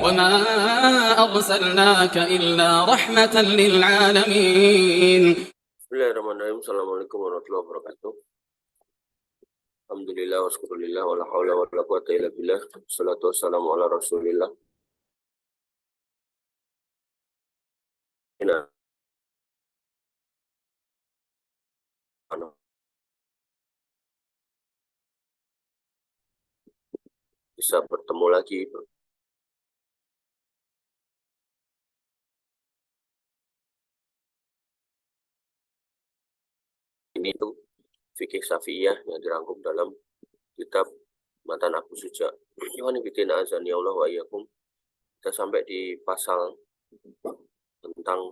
وما أرسلناك إلا رحمة للعالمين. Bismillahirrahmanirrahim. Assalamualaikum warahmatullahi wabarakatuh. Alhamdulillah wa syukurillah wa la hawla wa la quwwata illa billah. Wassalatu wassalamu ala Rasulillah. Nah, bisa bertemu lagi. Ini tuh fikih Syafi'iyah yang dirangkum dalam kitab Matan Abu Suja. Iwan bitin azan ya Allah wa iyyakum. Kita sampai di pasal tentang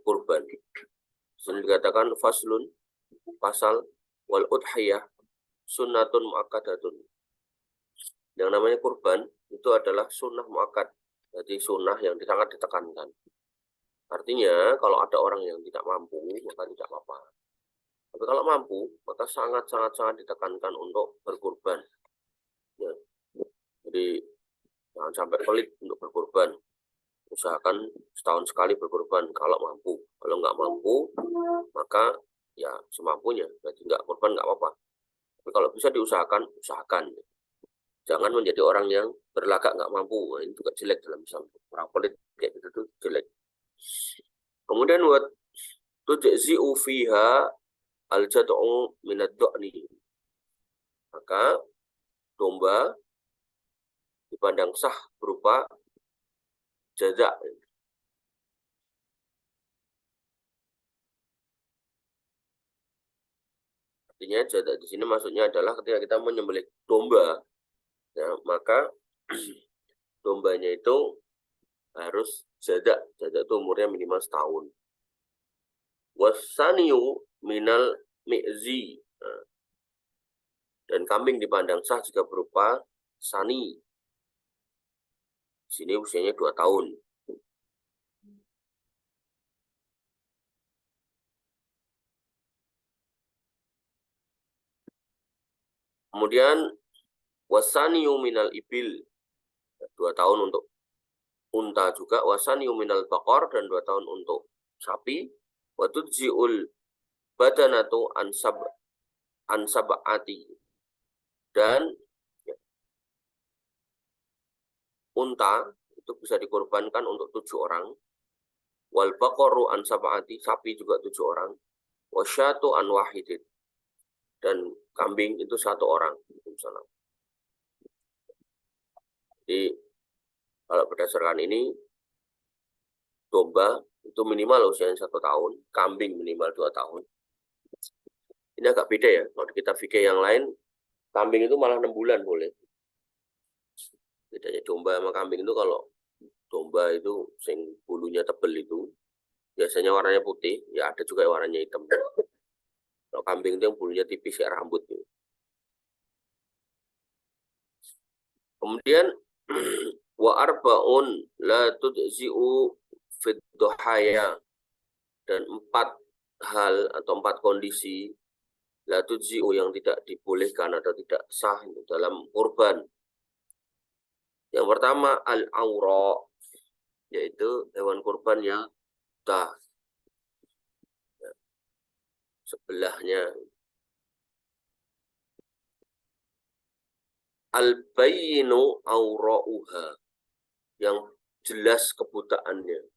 kurban. Sini dikatakan faslun, pasal wal udhiyah sunnatun muakkadatun. Yang namanya kurban itu adalah sunnah muakkad, jadi sunnah yang sangat ditekankan. Artinya kalau ada orang yang tidak mampu maka tidak apa-apa. Tapi kalau mampu maka sangat ditekankan untuk berkurban. Ya. Jadi jangan sampai pelit untuk berkurban. Usahakan setahun sekali berkurban kalau mampu. Kalau nggak mampu maka ya semampunya. Berarti nggak kurban nggak apa-apa. Tapi kalau bisa diusahakan, usahakan. Jangan menjadi orang yang berlagak nggak mampu. Nah, ini juga jelek dalam Islam. Orang pelit kayak gitu tuh jelek. Kemudian buat tujzi'u fiha al-jad'u min ad-du'ni. Maka domba dipandang sah berupa jada'. Artinya jada' di sini maksudnya adalah ketika kita menyembelih domba, ya, maka dombanya itu harus jada' itu umurnya minimal setahun. Wasaniyu minal mi'zi. Nah, dan kambing dipandang sah jika berupa sani. Sini usianya 2 tahun. Kemudian wasaniyu minal ibil. 2 tahun untuk unta juga. Wasaniyu minal baqar, dan 2 tahun untuk sapi. Watujzi'ul badanatu ansab'ati. Dan ya, unta itu bisa dikorbankan untuk 7 orang. Wal baqaru ansab'ati, sapi juga 7 orang. Wasyatu an wahidin, dan kambing itu 1 orang. Jadi kalau berdasarkan ini, domba itu minimal usianya 1 tahun, kambing minimal 2 tahun. Ini agak beda ya. Kalau kita fikir yang lain, kambing itu malah 6 bulan boleh. Bedanya domba sama kambing itu, kalau domba itu sing bulunya tebel itu biasanya warnanya putih, ya ada juga yang warnanya hitam. Kalau kambing itu yang bulunya tipis kayak rambut gitu. Kemudian wa arba'un la tudzi'u fid duhaya, dan 4 hal atau 4 kondisi la tudzi'u yang tidak dibolehkan atau tidak sah dalam kurban. Yang pertama al-aura, yaitu hewan kurban yang buta, ya, sebelahnya. Al-bayinu aura'uha, yang jelas kebutaannya.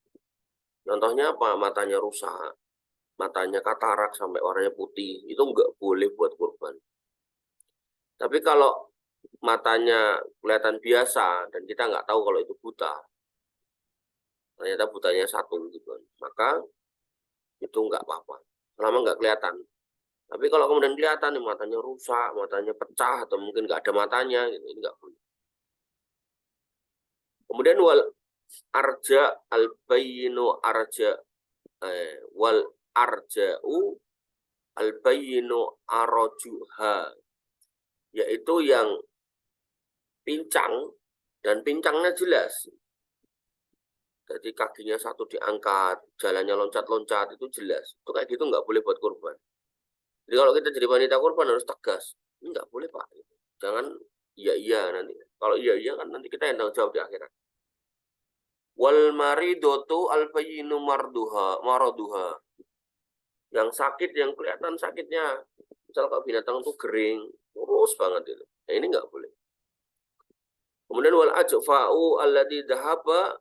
Contohnya apa? Matanya rusak, matanya katarak sampai warnanya putih, itu nggak boleh buat kurban. Tapi kalau matanya kelihatan biasa dan kita nggak tahu kalau itu buta, ternyata butanya 1 gitu, maka itu nggak apa-apa selama nggak kelihatan. Tapi kalau kemudian kelihatan nih, matanya rusak, matanya pecah, atau mungkin nggak ada matanya, gitu, ini nggak boleh. Kemudian wal arja al-bayinu arja wal arja'u al-bayinu arajuha, yaitu yang pincang dan pincangnya jelas. Jadi kakinya 1 diangkat, jalannya loncat-loncat, itu jelas. Itu kayak gitu nggak boleh buat kurban. Jadi kalau kita jadi wanita kurban harus tegas. Ini nggak boleh Pak. Jangan iya nanti. Kalau iya kan nanti kita yang tanggung jawab di akhirat. Wal maridotu al bayyinu maraduha. Yang sakit, yang kelihatan sakitnya. Misal kalau binatang itu kering, kurus banget itu. Nah, ini nggak boleh. Kemudian wal ajfa'u alladhi dhahaba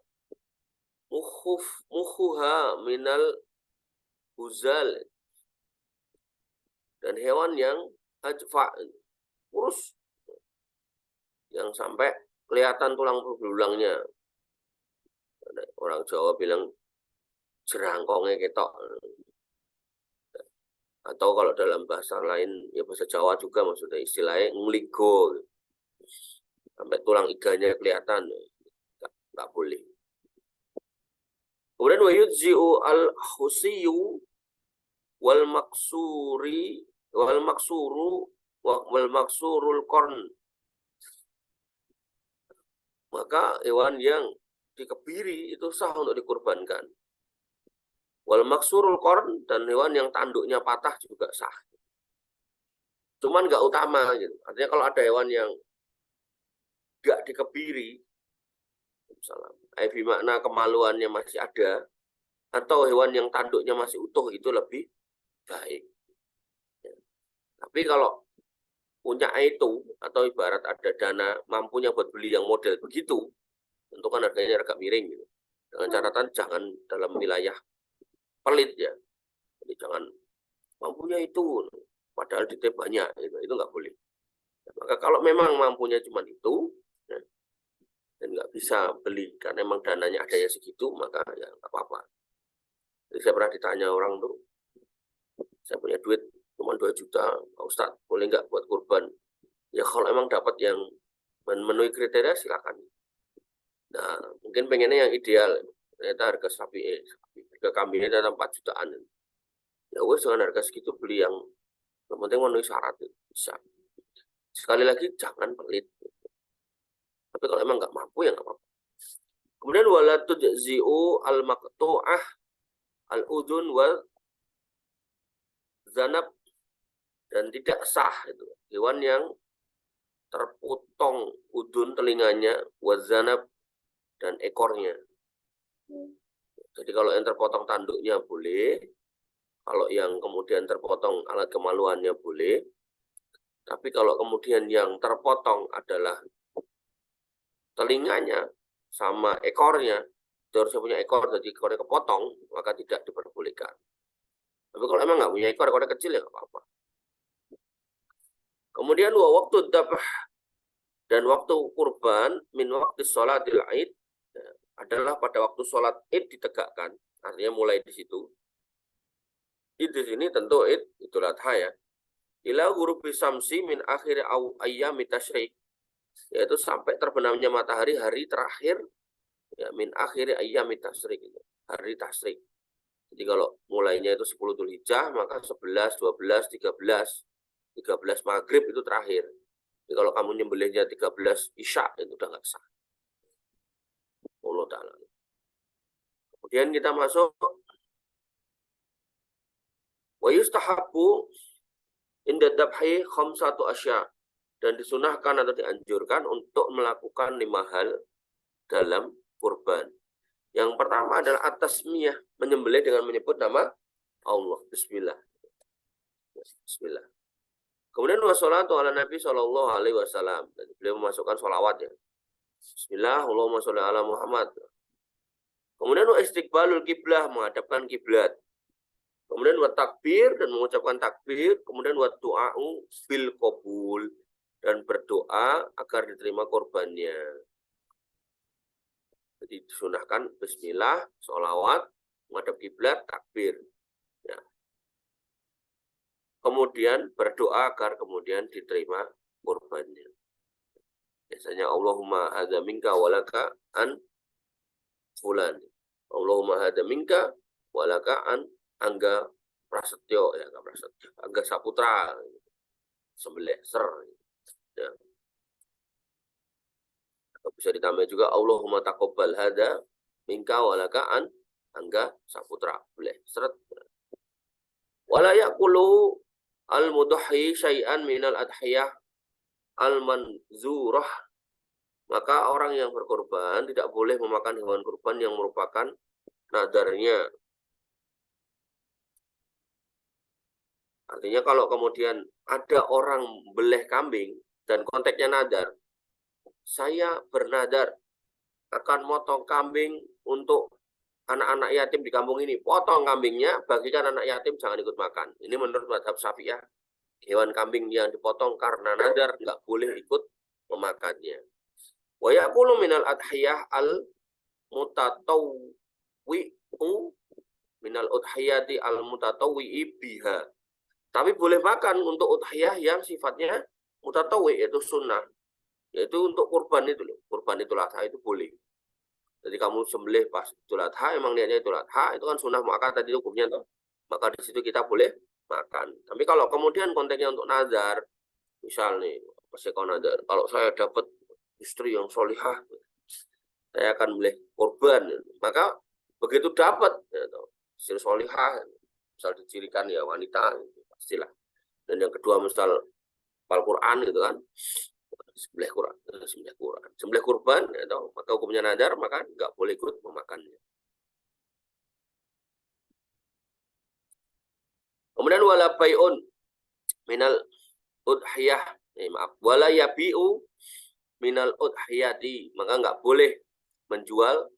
mukhuha minal huzal. Dan hewan yang ajfa, kurus, yang sampai kelihatan tulang belulangnya. Orang Jawa bilang jerangkongnya ketok. Atau kalau dalam bahasa lain, ya bahasa Jawa juga maksudnya istilahnya ngligo. Sampai tulang iganya kelihatan. Nggak boleh. Kemudian wa yujzi'u al-husiyu wal maksurul korn. Maka hewan yang dikebiri itu sah untuk dikurbankan. Wal maksurul korn, dan hewan yang tanduknya patah juga sah. Cuman nggak utama gitu. Artinya kalau ada hewan yang nggak dikebiri, misalnya makna kemaluannya masih ada, atau hewan yang tanduknya masih utuh, itu lebih baik. Ya. Tapi kalau punya itu, atau ibarat ada dana mampunya buat beli yang model begitu, tentu kan harganya agak miring gitu. Dengan catatan jangan dalam wilayah pelit ya. Jadi jangan mampunya itu, padahal duitnya banyak, itu nggak boleh. Maka kalau memang mampunya cuma itu, ya, dan nggak bisa beli karena memang dananya ada ya segitu, maka ya nggak apa-apa. Jadi saya pernah ditanya orang tuh, saya punya duit cuma 2 juta, Pak Ustadz boleh nggak buat kurban? Ya kalau emang dapat yang memenuhi kriteria silakan. Nah mungkin pengennya yang ideal, ternyata harga harga kambingnya ternyata 4 jutaan. Ya wes dengan harga segitu beli yang penting memenuhi syarat, bisa. Sekali lagi jangan pelit. Tapi kalau emang nggak mampu ya nggak apa-apa. Kemudian wala tujzi'u al-maqtu'ah al-udhun wal zanab, dan tidak sah itu hewan yang terpotong udun telinganya, wazanab, dan ekornya. Jadi kalau yang terpotong tanduknya boleh, kalau yang kemudian terpotong alat kemaluannya boleh, tapi kalau kemudian yang terpotong adalah telinganya sama ekornya, itu harusnya punya ekor, jadi ekornya kepotong, maka tidak diperbolehkan. Tapi kalau emang nggak punya ekor, ekornya kecil ya nggak apa-apa. Kemudian waktu dabah, dan waktu kurban min waktu sholatil id, adalah pada waktu sholat id ditegakkan, artinya mulai di situ. Di sini tentu id Idul Adha ya. Ila ghurubi syamsi min akhir ayyami tasyrik, yaitu sampai terbenamnya matahari hari terakhir ya, min akhir ayyami tasyrik, hari tasyrik. Jadi kalau mulainya itu 10 Dzulhijjah, maka 11, 12, 13 maghrib itu terakhir. Jadi kalau kamu nyembelihnya 13 Isya, itu udah nggak sah. Allah Ta'ala. Kemudian kita masuk wa yustahabbu inda dabhi khamsatu asya, dan disunahkan atau dianjurkan untuk melakukan 5 hal dalam kurban. Yang pertama adalah at-tasmiyah, menyembelih dengan menyebut nama Allah. Bismillah. Bismillah. Kemudian wassalatu ala Nabi sallallahu alaihi wasallam. Beliau memasukkan sholawat ya. Bismillah, Allahumma sholli ala Muhammad. Kemudian istiqbalul kiblah, menghadapkan kiblat. Kemudian wa takbir, dan mengucapkan takbir. Kemudian wa du'a'u bil qabul, dan berdoa agar diterima korbannya. Jadi disunahkan bismillah, sholawat, menghadap kiblat, takbir. Ya. Kemudian berdoa agar kemudian diterima korbannya. Biasanya Allahumma hadza minka walaka an fulan. Allahumma hadza minka walaka an Angga Prasetyo, ya Angga Prasetyo, Angga Saputra, sembelih ser. Ya. Bisa ditambah juga Allahumma taqabbal hadza minka walaka an Angga Saputra, boleh seret. Wala yaqulu al-mudahhi syai'an minal adhiyah al-manzurah maka orang yang berkorban tidak boleh memakan hewan kurban yang merupakan nadarnya. Artinya kalau kemudian ada orang beleh kambing dan konteksnya nadar, saya bernadar akan motong kambing untuk anak-anak yatim di kampung ini. Potong kambingnya, bagikan anak yatim, jangan ikut makan. Ini menurut mazhab Syafi'iyah. Hewan kambing yang dipotong karena nadar nggak boleh ikut memakannya. Wa ya'kulu minal adhiyah al mutatawwi'u minal udhiyati al mutatawwi'i biha. Tapi boleh makan untuk udhiyah yang sifatnya mutatawwi, yaitu sunnah. Yaitu untuk kurban itu loh. Kurban Idul Adha itu boleh. Jadi kamu sembelih pas Idul Adha, emang niatnya Idul Adha, itu kan sunnah muakkad tadi hukumnya tuh. Maka di situ kita boleh makan. Tapi kalau kemudian konteksnya untuk nazar, misal nih, masih kau nazar, kalau saya dapat istri yang solihah, saya akan boleh korban. Maka begitu dapat ya, istri solihah, misal dicirikan ya wanita, pastilah. Dan yang kedua misal Al-Quran gitu kan, sembelih kurban, ya, maka hukumnya nadar, maka nggak boleh ikut memakannya. Kemudian wala bai'un minal udhiyah, wala yabi'u minal udhiyati, maka nggak boleh menjual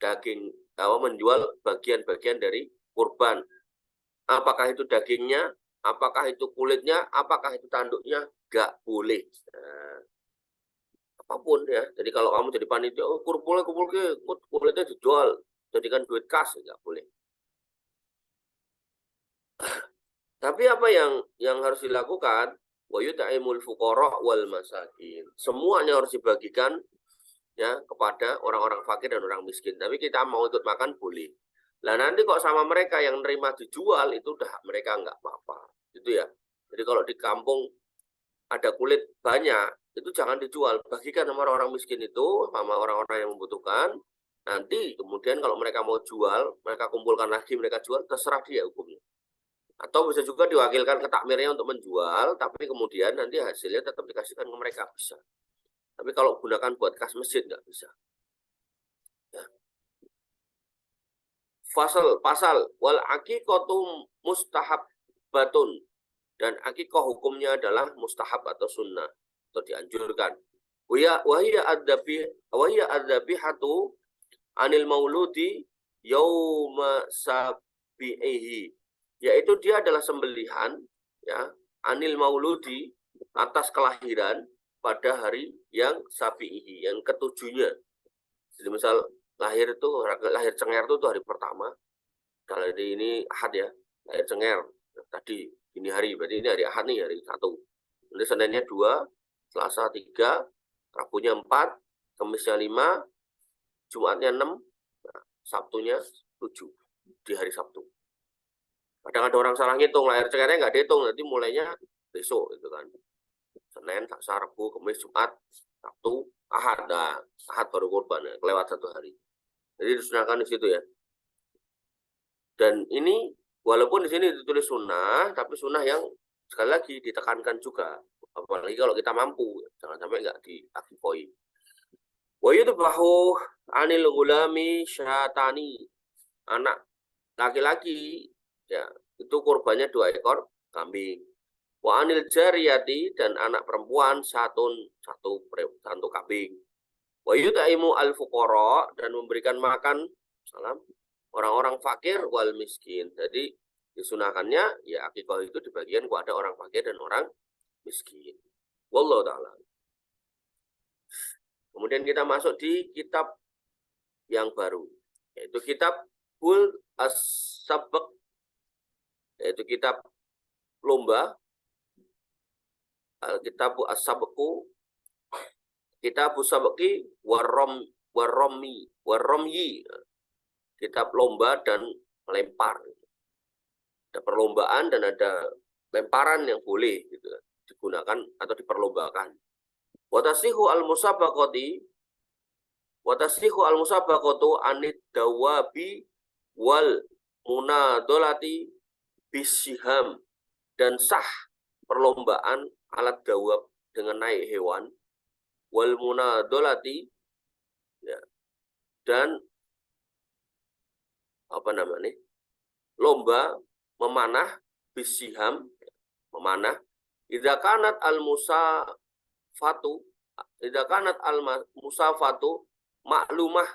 daging, menjual bagian-bagian dari kurban. Apakah itu dagingnya, apakah itu kulitnya, apakah itu tanduknya, nggak boleh. Nah, apapun ya. Jadi kalau kamu jadi panitia, oh, kulitnya dijual, jadikan duit kas, nggak boleh. Tapi apa yang harus dilakukan? Wa yut'imul fuqara wal masakin. Semuanya harus dibagikan ya kepada orang-orang fakir dan orang miskin. Tapi kita mau ikut makan boleh. Lah nanti kok sama mereka yang nerima dijual itu udah mereka nggak apa-apa. Gitu ya. Jadi kalau di kampung ada kulit banyak, itu jangan dijual. Bagikan sama orang-orang miskin itu, sama orang-orang yang membutuhkan. Nanti kemudian kalau mereka mau jual, mereka kumpulkan lagi, mereka jual, terserah dia hukumnya. Atau bisa juga diwakilkan ke takmirnya untuk menjual, tapi kemudian nanti hasilnya tetap dikasihkan ke mereka, bisa. Tapi kalau gunakan buat kas masjid nggak bisa. Ya. Pasal wal aqiqatu mustahabbatun, dan aqiqah hukumnya adalah mustahab atau sunnah atau dianjurkan. Wahia adzabihatu anil mauludi yauma sabihi, yaitu dia adalah sembelihan ya anil mauludi, atas kelahiran pada hari yang sabihi, yang ketujuhnya. Jadi misal lahir Cenger itu hari pertama, kalau hari ini Ahad ya, lahir Cenger tadi ini hari, berarti ini hari Ahad nih, hari 1. Nanti Seninnya 2, Selasa 3, Rabunya 4, Kamisnya 5, Jumatnya 6, nah, Sabtunya 7 di hari Sabtu. Kadang ada orang salah ngitung, lahir Cengernya nggak dihitung, nanti mulainya besok gitu kan. Senin, Selasa, Rabu, Kamis, Jumat, Sabtu, Ahad. Nah, Ahad baru kurban, ya, kelewat 1 hari. Jadi disunahkan di situ ya. Dan ini walaupun di sini ditulis sunnah, tapi sunnah yang sekali lagi ditekankan juga. Apalagi kalau kita mampu, jangan sampai nggak diaktifoi. Wa yudbahu anil gulami syatani, anak laki-laki ya itu kurbannya 2 ekor kambing. Wa anil jariyati, dan anak perempuan satu kambing. Wa yutaimu al fuqara, dan memberikan makan orang-orang fakir wal miskin. Jadi disunahkannya ya akikah itu dibagikan kepada orang fakir dan orang miskin. Wallahu ta'ala. Kemudian kita masuk di kitab yang baru, yaitu kitab Bul As-Sabq, yaitu kitab lomba. Kitab As-Sabqu, kitab As-Sabqi waromyi, kitab lomba dan melempar. Ada perlombaan dan ada lemparan yang boleh gitu, digunakan atau diperlombakan. Watasihu al-musabaqatu anid dawabi wal munadolati bisiham, dan sah perlombaan alat dawab dengan naik hewan wal munadolati, ya, dan apa namanya, lomba memanah bisiham, memanah. Idza kanat al musafatu, idza kanat al musafatu maklumah,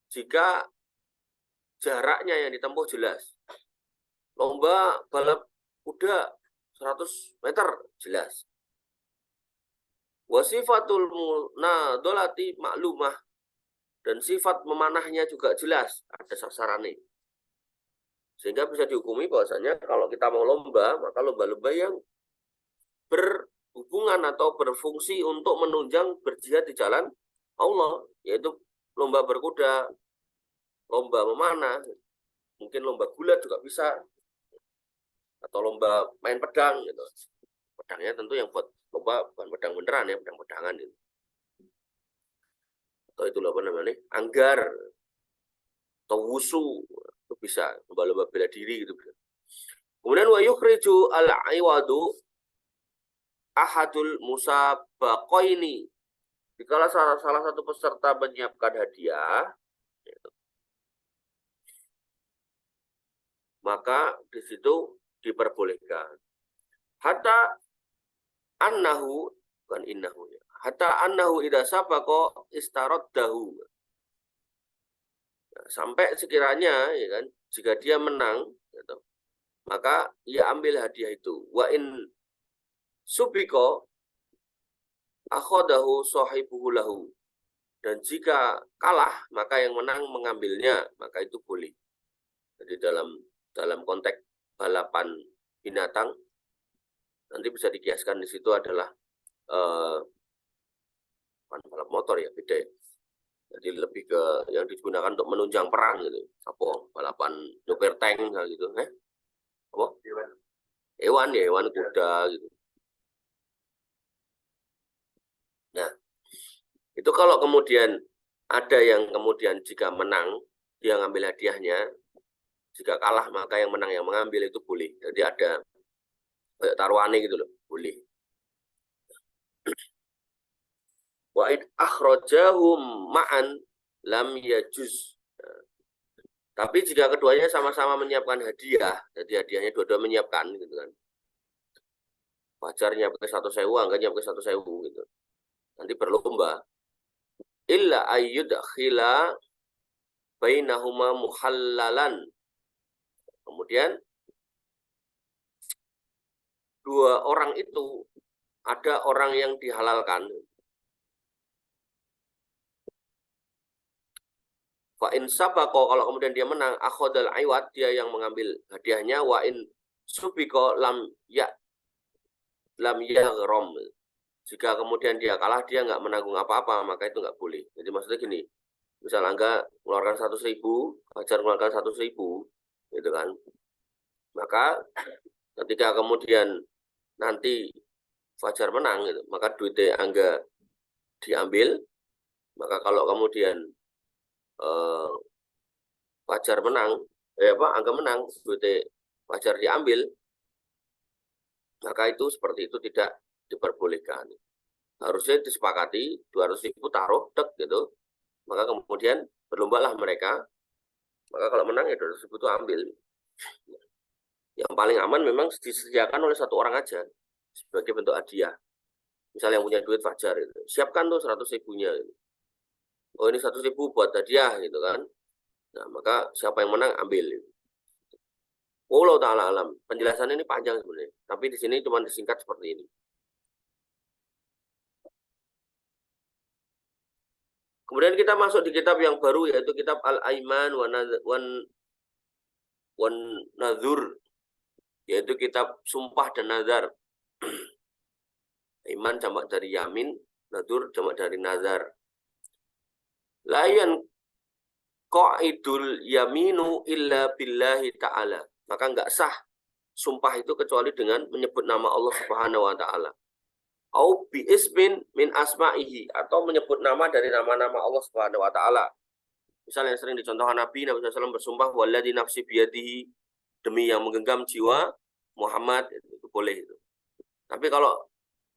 jika jaraknya yang ditempuh jelas. Lomba balap kuda 100 meter jelas. Wasifatul munadolati maklumah, dan sifat memanahnya juga jelas, ada sasarannya. Sehingga bisa dihukumi bahwasanya kalau kita mau lomba, maka lomba-lomba yang berhubungan atau berfungsi untuk menunjang berjihad di jalan Allah, yaitu lomba berkuda, lomba memanah, mungkin lomba gulat juga bisa, atau lomba main pedang gitu. Pedangnya tentu yang buat lomba bukan pedang beneran ya, pedang-pedangan gitu. Atau itu apa namanya, anggar atau wusu, itu bisa lomba-lomba bela diri gitu. Kemudian wa yukhriju al-iwadu ahadul musabaqaini, jika salah satu peserta menyiapkan hadiah, maka di situ diperbolehkan. Hatta annahu, bukan innahu ya. Hatta annahu idza sabaqa istaraddahu. Sampai sekiranya ya kan, jika dia menang gitu, maka ia ambil hadiah itu. Wa in subiko akhadahu sahibuhu lahu, dan jika kalah maka yang menang mengambilnya, maka itu boleh. Jadi dalam konteks balapan binatang nanti bisa dikiaskan di situ adalah balap motor ya, beda ya. Jadi lebih ke yang digunakan untuk menunjang perang gitu. Apa balapan nyopir tank gitu, apa? Hewan ya, hewan kuda gitu. Nah, itu kalau kemudian ada yang kemudian jika menang dia ngambil hadiahnya, jika kalah maka yang menang yang mengambil, itu boleh. Jadi ada kayak taruhannya gitu loh, boleh. Wa in akhrajahum ma'an lam yajuz. Tapi jika keduanya sama-sama menyiapkan hadiah, jadi hadiahnya dua-dua menyiapkan gitu kan. Fajar nyiapkan 1.000, angga nyiapkan 1.000 gitu. Nanti berlomba. Illa ayyudkhila bainahuma muhallalan. Kemudian dua orang itu ada orang yang dihalalkan. Wa in sabaqo, kalau kemudian dia menang, akhodal iwat, dia yang mengambil hadiahnya. Wa in subiko lam yaghram, jika kemudian dia kalah, dia nggak menanggung apa-apa, maka itu nggak boleh. Jadi maksudnya gini, misal Angga mengeluarkan 1.000, Fajar mengeluarkan 1.000, gitu kan. Maka ketika kemudian nanti Fajar menang, gitu, maka duitnya Angga diambil. Maka kalau kemudian Fajar menang, Angga menang, duitnya Fajar diambil, maka itu seperti itu tidak diperbolehkan. Harusnya disepakati 200.000 taruh dek gitu, maka kemudian berlombalah mereka, maka kalau menang ya 200.000 itu ambil. Yang paling aman memang disediakan oleh satu orang aja sebagai bentuk hadiah. Misalnya yang punya duit Fajar itu, siapkan tuh 100.000-nya gitu. Oh ini 100.000 buat hadiah gitu kan. Nah maka siapa yang menang ambil gitu. Wallahu ta'ala alam. Penjelasan ini panjang sebenarnya, tapi di sini cuma disingkat seperti ini. Kemudian kita masuk di kitab yang baru, yaitu kitab Al-Aiman wan Nadhur, yaitu kitab sumpah dan nazar. Iman jamak dari yamin, nadur jamak dari nazar. Layan qaidul yaminu illa billahi ta'ala, maka enggak sah sumpah itu kecuali dengan menyebut nama Allah Subhanahu wa taala. Au bi ismin min asma'ihi, atau menyebut nama dari nama-nama Allah Subhanahu wa taala. Misalnya yang sering dicontohkan Nabi SAW bersumpah walladzi nafsi biyadihi, demi yang menggenggam jiwa Muhammad, itu boleh itu. Tapi kalau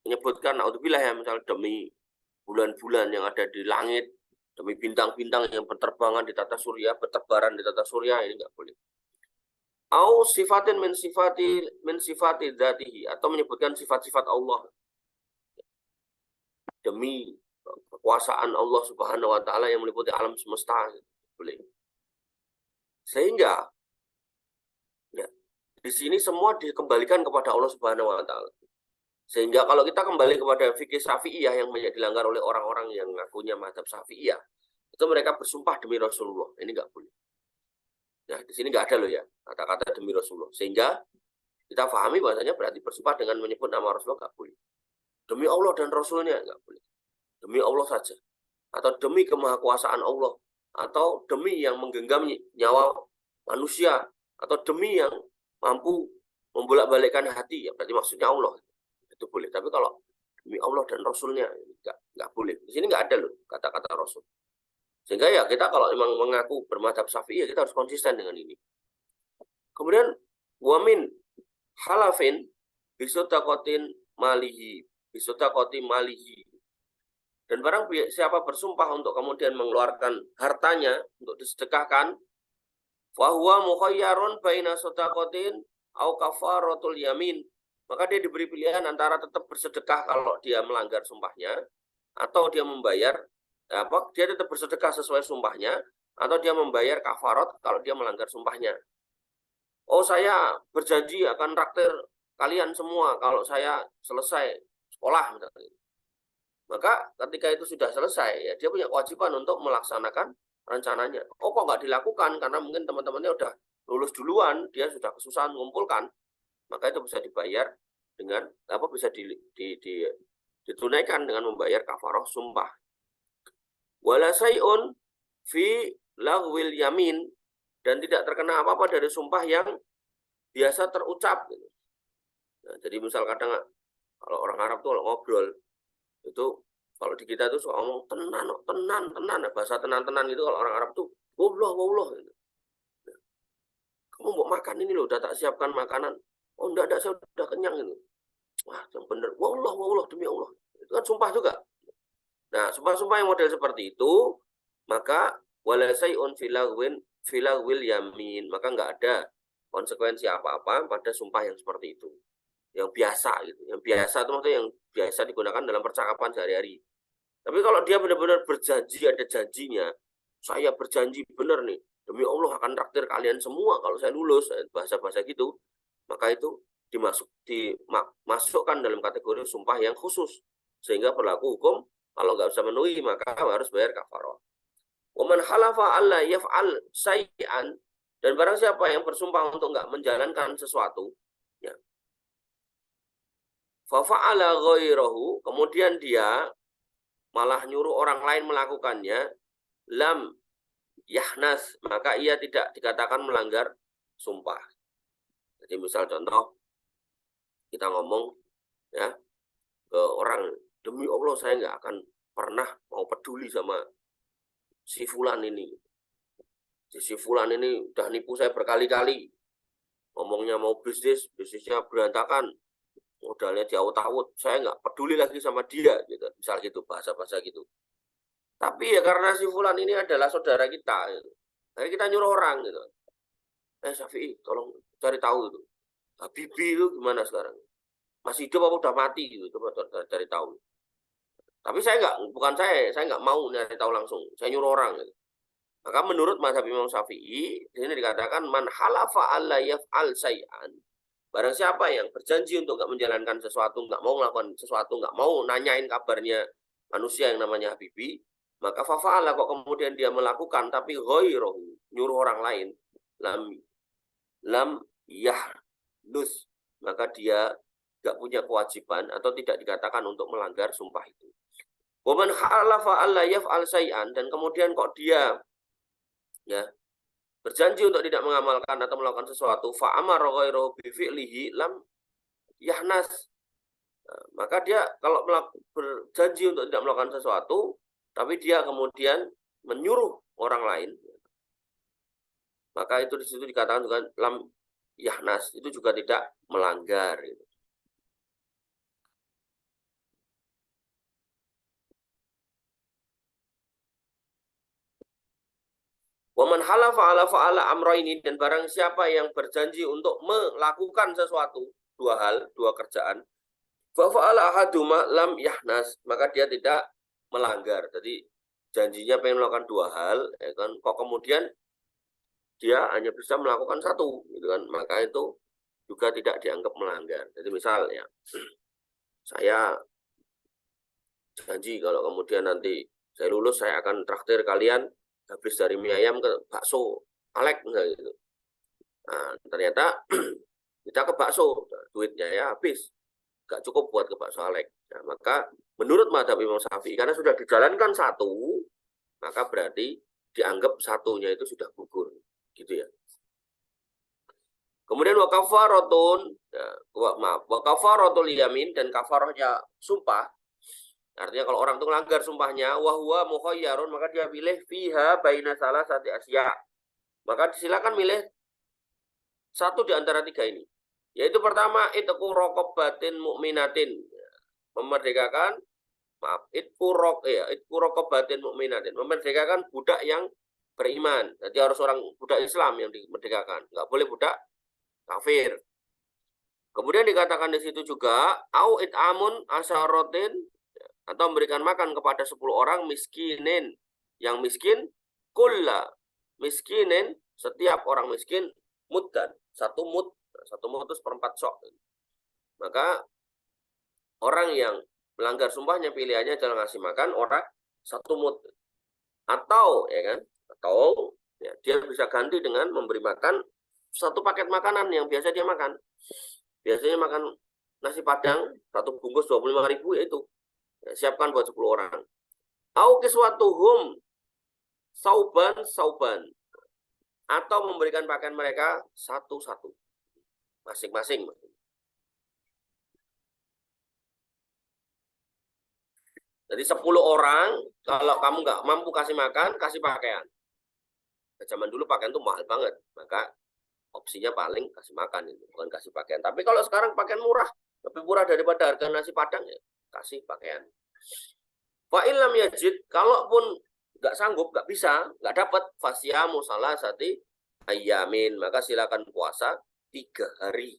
menyebutkan naudzubillah ya, misalnya demi bulan-bulan yang ada di langit, demi bintang-bintang yang berterbangan di tata surya, bertebaran di tata surya, ini nggak boleh. Au sifatin min sifati dzatihi, atau menyebutkan sifat-sifat Allah demi kekuasaan Allah Subhanahu wa taala yang meliputi alam semesta, boleh. Sehingga ya, di sini semua dikembalikan kepada Allah Subhanahu wa taala. Sehingga kalau kita kembali kepada fikih Syafi'iyah yang banyak dilanggar oleh orang-orang yang ngakunya mazhab Syafi'iyah, itu mereka bersumpah demi Rasulullah. Ini nggak boleh. Nah, di sini nggak ada loh ya kata-kata demi Rasulullah. Sehingga kita pahami bahasanya berarti bersumpah dengan menyebut nama Rasulullah nggak boleh. Demi Allah dan Rasulnya nggak boleh. Demi Allah saja. Atau demi kemahakuasaan Allah. Atau demi yang menggenggam nyawa manusia. Atau demi yang mampu membolak-balikkan hati. Ya berarti maksudnya Allah. Itu boleh. Tapi kalau demi Allah dan Rasulnya nggak boleh. Di sini nggak ada loh kata-kata Rasul. Sehingga ya kita kalau memang mengaku bermadzhab Syafi'i, ya kita harus konsisten dengan ini. Kemudian wamin halafin bisodakotin malihi, bisodakoti malihi. Dan barang siapa bersumpah untuk kemudian mengeluarkan hartanya untuk disedekahkan, fahuwa mukhayyarun baina sodakotin au kafaratul yamin. Maka dia diberi pilihan antara tetap bersedekah kalau dia melanggar sumpahnya, atau dia membayar dia tetap bersedekah sesuai sumpahnya, atau dia membayar kafarat kalau dia melanggar sumpahnya. Oh, saya berjanji akan traktir kalian semua kalau saya selesai sekolah misalnya. Maka ketika itu sudah selesai, ya dia punya kewajiban untuk melaksanakan rencananya. Oh, kok nggak dilakukan karena mungkin teman-temannya udah lulus duluan, dia sudah kesusahan mengumpulkan, maka itu bisa dibayar dengan bisa ditunaikan dengan membayar kafarah sumpah. Wala sayun fi lagwil yamin, dan tidak terkena apa-apa dari sumpah yang biasa terucap. Nah, jadi misal kadang kalau orang Arab tuh kalau ngobrol itu, kalau di kita tuh suka ngomong tenan, bahasa tenan-tenan gitu. Kalau orang Arab tuh wallah gitu. Kamu mau makan ini loh, udah tak siapkan makanan. Oh enggak, saya udah kenyang itu. Wah, yang benar, wallah demi Allah. Itu kan sumpah juga. Nah, sumpah-sumpah yang model seperti itu, maka wala sayun filagwil yamin, maka nggak ada konsekuensi apa-apa pada sumpah yang seperti itu. Yang biasa gitu. Yang biasa itu maksudnya yang biasa digunakan dalam percakapan sehari-hari. Tapi kalau dia benar-benar berjanji, ada janjinya, saya berjanji benar nih, demi Allah akan traktir kalian semua kalau saya lulus, bahasa-bahasa gitu, maka itu dimasukkan dalam kategori sumpah yang khusus, sehingga berlaku hukum kalau nggak bisa memenuhi maka harus bayar kafarah. Waman halafa alla yaf'al sayyan, dan barang siapa yang bersumpah untuk nggak menjalankan sesuatu, ya, fafa'ala ghairahu, kemudian dia malah nyuruh orang lain melakukannya, lam yahnas, maka ia tidak dikatakan melanggar sumpah. Jadi misal contoh, kita ngomong ya ke orang, demi Allah saya nggak akan pernah mau peduli sama si fulan ini. Si fulan ini udah nipu saya berkali-kali. Ngomongnya mau bisnisnya berantakan, modalnya diaut-aut, saya nggak peduli lagi sama dia, gitu. Misal gitu, bahasa-bahasa gitu. Tapi ya karena si fulan ini adalah saudara kita, gitu. Jadi kita nyuruh orang gitu. Syafi'i, tolong cari tahu itu. Habibie itu gimana sekarang? Masih hidup apa udah mati gitu, coba cari tahu. Tapi bukan saya nggak mau nyari tahu langsung, saya nyuruh orang gitu. Maka menurut mazhab Imam Syafi'i, di sini dikatakan man halafa alla yaf'al say'an. Barang siapa yang berjanji untuk nggak menjalankan sesuatu, nggak mau melakukan sesuatu, nggak mau nanyain kabarnya manusia yang namanya Habibie, maka fafa'ala, kok kemudian dia melakukan tapi ghairahu, nyuruh orang lain, lam yahdus, maka dia nggak punya kewajiban atau tidak dikatakan untuk melanggar sumpah itu. Waman halafa alla yaf'al say'an, dan kemudian kok dia ya berjanji untuk tidak mengamalkan atau melakukan sesuatu, fa'amara ghairahu bifi'lihi lam yahnas. Nah, maka dia kalau berjanji untuk tidak melakukan sesuatu, tapi dia kemudian menyuruh orang lain, maka itu di situ dikatakan juga lam yahnas, itu juga tidak melanggar. Waman halafa ala fa'ala amroini, dan barang siapa yang berjanji untuk melakukan sesuatu, dua hal, dua kerjaan, fa'ala ahaduma lam yahnas, maka dia tidak melanggar. Jadi janjinya pengen melakukan dua hal, ya kan, kok kemudian dia hanya bisa melakukan satu, gitu kan, maka itu juga tidak dianggap melanggar. Jadi misal ya, saya janji kalau kemudian nanti saya lulus, saya akan traktir kalian habis dari mie ayam ke bakso Alek, misalnya gitu. Nah, ternyata kita ke bakso, duitnya ya habis, gak cukup buat ke bakso Alek. Nah, maka menurut mazhab Imam Syafi'i, karena sudah dijalankan satu, maka berarti dianggap satunya itu sudah gugur, gitu ya. Kemudian wa kafaratun, ya, wa kafaratul yamin, dan kafarahnya sumpah. Artinya kalau orang itu melanggar sumpahnya, wahwa mukhayyarun, maka dia pilih fiha baina salasati asya. Maka silakan milih satu di antara tiga ini. Yaitu pertama, itqu raqabatin mu'minatin. Memerdekakan, itqu raqabatin mu'minatin. Memerdekakan budak yang beriman. Jadi harus orang budak Islam yang dimerdekakan. Enggak boleh budak kafir. Kemudian dikatakan di situ juga, au it'amun asyaratin, atau memberikan makan kepada 10 orang miskinin, yang miskin, kulla miskinin, setiap orang miskin, muddan, satu mud itu seperempat sok. Maka orang yang melanggar sumpahnya pilihannya adalah ngasih makan orang satu mud, atau ya kan, atau ya, dia bisa ganti dengan memberi makan satu paket makanan yang biasa dia makan. Biasanya makan nasi padang satu bungkus 25.000, itu siapkan buat 10 orang. Au kiswatuhum sauban, atau memberikan pakaian mereka satu-satu, masing-masing. Jadi 10 orang, kalau kamu nggak mampu kasih makan, kasih pakaian. Nah, zaman dulu pakaian itu mahal banget, maka opsinya paling kasih makan, itu bukan kasih pakaian. Tapi kalau sekarang pakaian murah, lebih murah daripada harga nasi padang, ya kasih pakaian. Fa'ilam yajid, kalaupun nggak sanggup, nggak bisa, nggak dapat, fasyamu salasati ayyamin, maka silakan puasa 3 hari.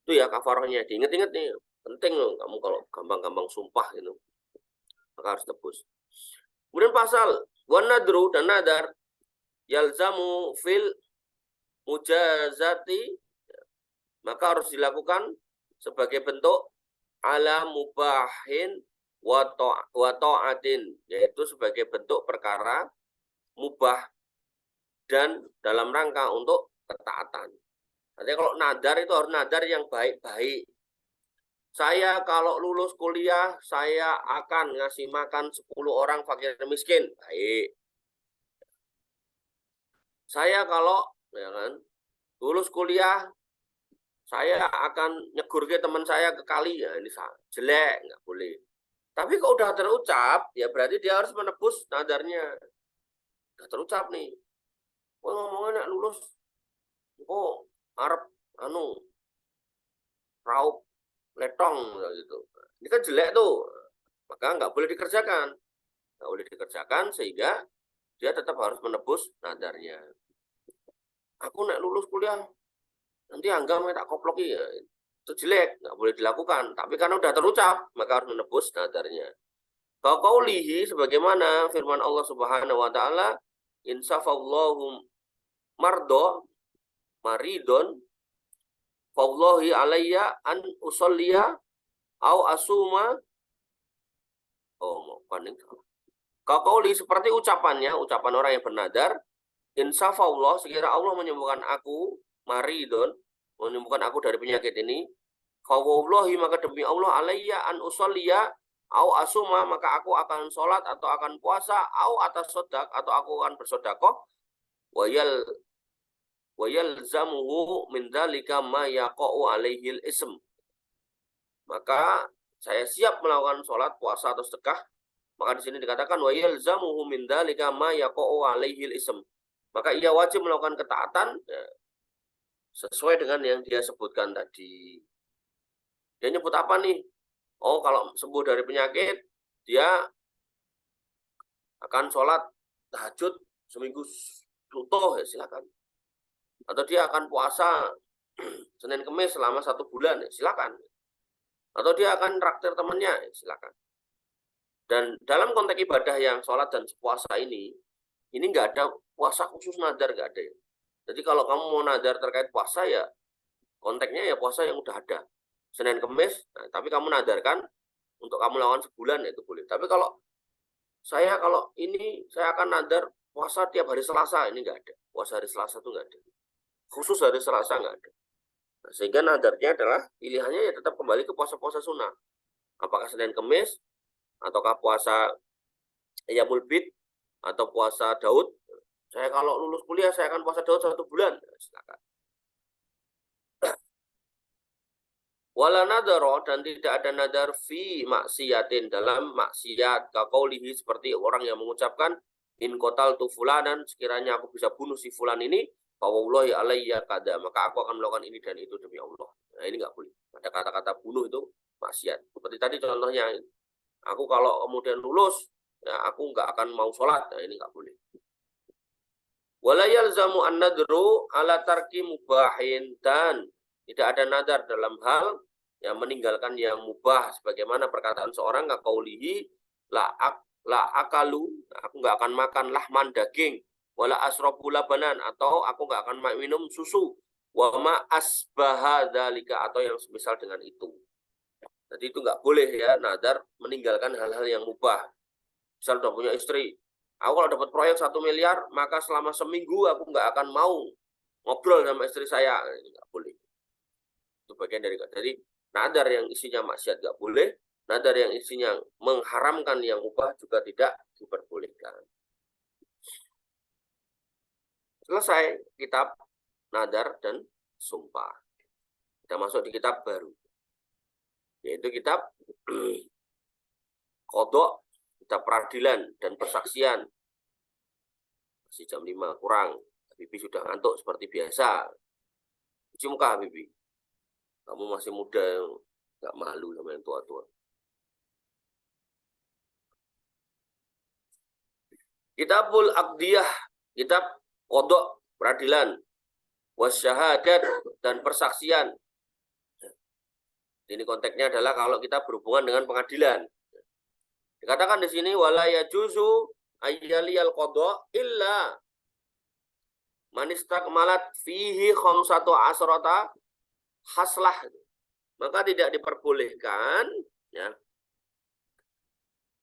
Itu ya kafarahnya. Diinget-inget nih, penting loh kamu kalau gampang-gampang sumpah itu, maka harus tebus. Kemudian pasal wan nadru, dan nadar, yalzamu fil mujazati, maka harus dilakukan sebagai bentuk ala mubahin wa ta'atin, yaitu sebagai bentuk perkara mubah dan dalam rangka untuk ketaatan. Artinya kalau nadar itu harus nadar yang baik-baik. Saya kalau lulus kuliah, saya akan ngasih makan 10 orang fakir miskin. Baik. Saya kalau ya kan, lulus kuliah, saya akan nyegur ke teman saya ke kali. Ya, ini jelek, nggak boleh. Tapi kalau udah terucap, ya berarti dia harus menebus nadarnya. Udah terucap nih. Wah, ngomongnya nak lulus, kok Arab raup letong gitu. Ini kan jelek tuh. Maka nggak boleh dikerjakan. Nggak boleh dikerjakan sehingga dia tetap harus menebus nadarnya. Aku nak lulus kuliah, nanti anggap tak koploki ya. Itu jelek, nggak boleh dilakukan. Tapi karena udah terucap, maka harus menebus nadarnya. Qaulihi, sebagaimana firman Allah Subhanahu wa taala, insafallahu mardo maridon fawallahi alayya an usolliya au asuma. Oh, paling Qaulihi, seperti ucapannya, ucapan orang yang bernadar, insafallah, sekira Allah menyembuhkan aku maridon, menyembuhkan aku dari penyakit ini, fawallahi, maka demi Allah, alayya an usolliya au asuma, maka aku akan sholat atau akan puasa, au atas sodak, atau aku akan bersodakoh, wayal zamuhu min dzalika ma yaqa'u alaihil ism, maka saya siap melakukan sholat, puasa atau sedekah. Maka di sini dikatakan wayal zamuhu min dzalika ma yaqa'u alaihil ism, maka ia wajib melakukan ketaatan ya, sesuai dengan yang dia sebutkan tadi. Dia nyebut apa nih? Oh, kalau sembuh dari penyakit, dia akan sholat tahajud seminggu utuh, ya silakan. Atau dia akan puasa Senin Kemis selama 1 bulan, ya silakan. Atau dia akan traktir temannya, ya silakan. Dan dalam konteks ibadah yang sholat dan puasa ini nggak ada puasa khusus nadar, nggak ada ya. Jadi kalau kamu mau nadar terkait puasa ya konteksnya ya puasa yang udah ada. Senin Kemis, nah, tapi kamu nadarkan untuk kamu lakukan sebulan, ya itu boleh. Tapi kalau saya akan nadar puasa tiap hari Selasa, ini nggak ada. Puasa hari Selasa itu nggak ada. Khusus hari Selasa nggak ada. Nah, sehingga nadarnya adalah pilihannya ya tetap kembali ke puasa-puasa sunnah. Apakah Senin Kemis, ataukah puasa Yaumul Bid, atau puasa Daud. Saya kalau lulus kuliah saya akan puasa Daud 1 bulan. Nah, silakan. Wala nadaro, dan tidak ada nadar fi maksiatin, dalam maksiat, kaqaulihi, seperti orang yang mengucapkan in qataltu fulanan, sekiranya aku bisa bunuh si fulan ini, fa wallahi alayya kada, maka aku akan melakukan ini dan itu demi Allah. Nah, ini nggak boleh. Ada kata-kata bunuh itu maksiat. Seperti tadi contohnya, aku kalau kemudian lulus, ya aku nggak akan mau sholat. Nah, ini nggak boleh. Wala yalzamu an-nadru ala tarki mubahin, dan tidak ada nadar dalam hal yang meninggalkan yang mubah, sebagaimana perkataan seorang kaqaulihi la akalu, aku nggak akan makan lahman, daging, wala asrabu labanan, atau aku nggak akan minum susu, wa ma asbaha dzalika, atau yang semisal dengan itu. Jadi itu nggak boleh ya nadar meninggalkan hal-hal yang mubah. Misal udah punya istri, aku kalau dapat proyek 1 miliar, maka selama seminggu aku nggak akan mau ngobrol sama istri saya. Ini nggak boleh. Itu bagian dari. Jadi nadar yang isinya maksiat nggak boleh, nadar yang isinya mengharamkan yang mubah juga tidak diperbolehkan. Selesai kitab nadar dan sumpah. Kita masuk di kitab baru, yaitu kitab qadha, kitab peradilan dan persaksian. Masih jam 5 kurang. Bibi sudah ngantuk seperti biasa. Cuci muka, Bibi. Kamu masih muda, nggak malu sama yang tua-tua. Kitabul Aqdiyah, kitab qadha, peradilan, wasyahadat, dan persaksian. Ini konteksnya adalah kalau kita berhubungan dengan pengadilan. Dikatakan di sini wala yajuzu ayyaliyal qadha illa man istakmalat fihi khamsatu asrata haslah. Maka tidak diperbolehkan ya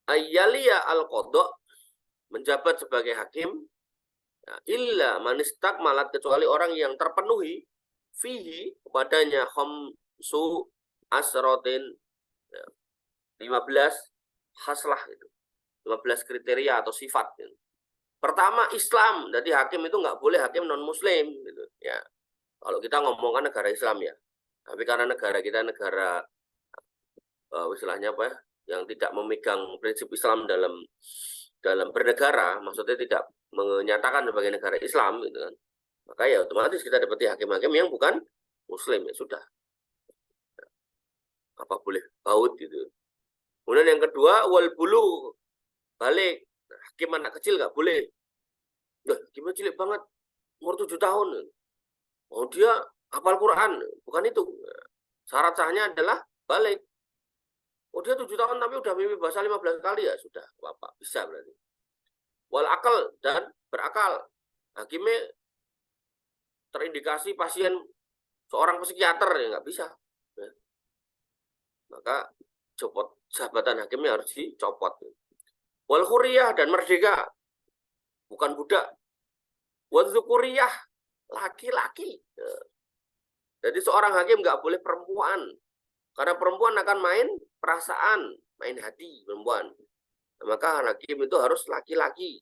ayyaliya al-qadha, menjabat sebagai hakim, ya, illa man istakmalat, kecuali orang yang terpenuhi fihi, kepadanya khamsu asratin, ya, 15 haslah itu. 15 kriteria atau sifat gitu. Pertama, Islam. Jadi hakim itu nggak boleh hakim non muslim gitu ya. Kalau kita ngomongkan negara Islam ya. Tapi karena negara kita negara istilahnya apa ya, yang tidak memegang prinsip Islam dalam bernegara, maksudnya tidak menyatakan sebagai negara Islam gitu kan. Maka ya otomatis kita dapati hakim-hakim yang bukan muslim, ya sudah. Apa boleh baut gitu. Kemudian yang kedua, wal bulu, balik. Hakim anak kecil nggak boleh. Hakim cilik banget, umur 7 tahun. Oh, dia hafal Quran, bukan itu. Syarat sahnya adalah balik. Oh, dia 7 tahun tapi udah mimpi bahasa 15 kali, ya sudah, Bapak bisa berarti. Wal akal, dan berakal. Hakimnya terindikasi pasien seorang psikiater, ya nggak bisa. Ya. Maka jabatan hakimnya harus dicopot. Wal huriyah, dan merdeka, bukan budak. Wal zukuriyah, laki-laki. Jadi seorang hakim nggak boleh perempuan, karena perempuan akan main perasaan, main hati perempuan. Nah, maka hakim itu harus laki-laki.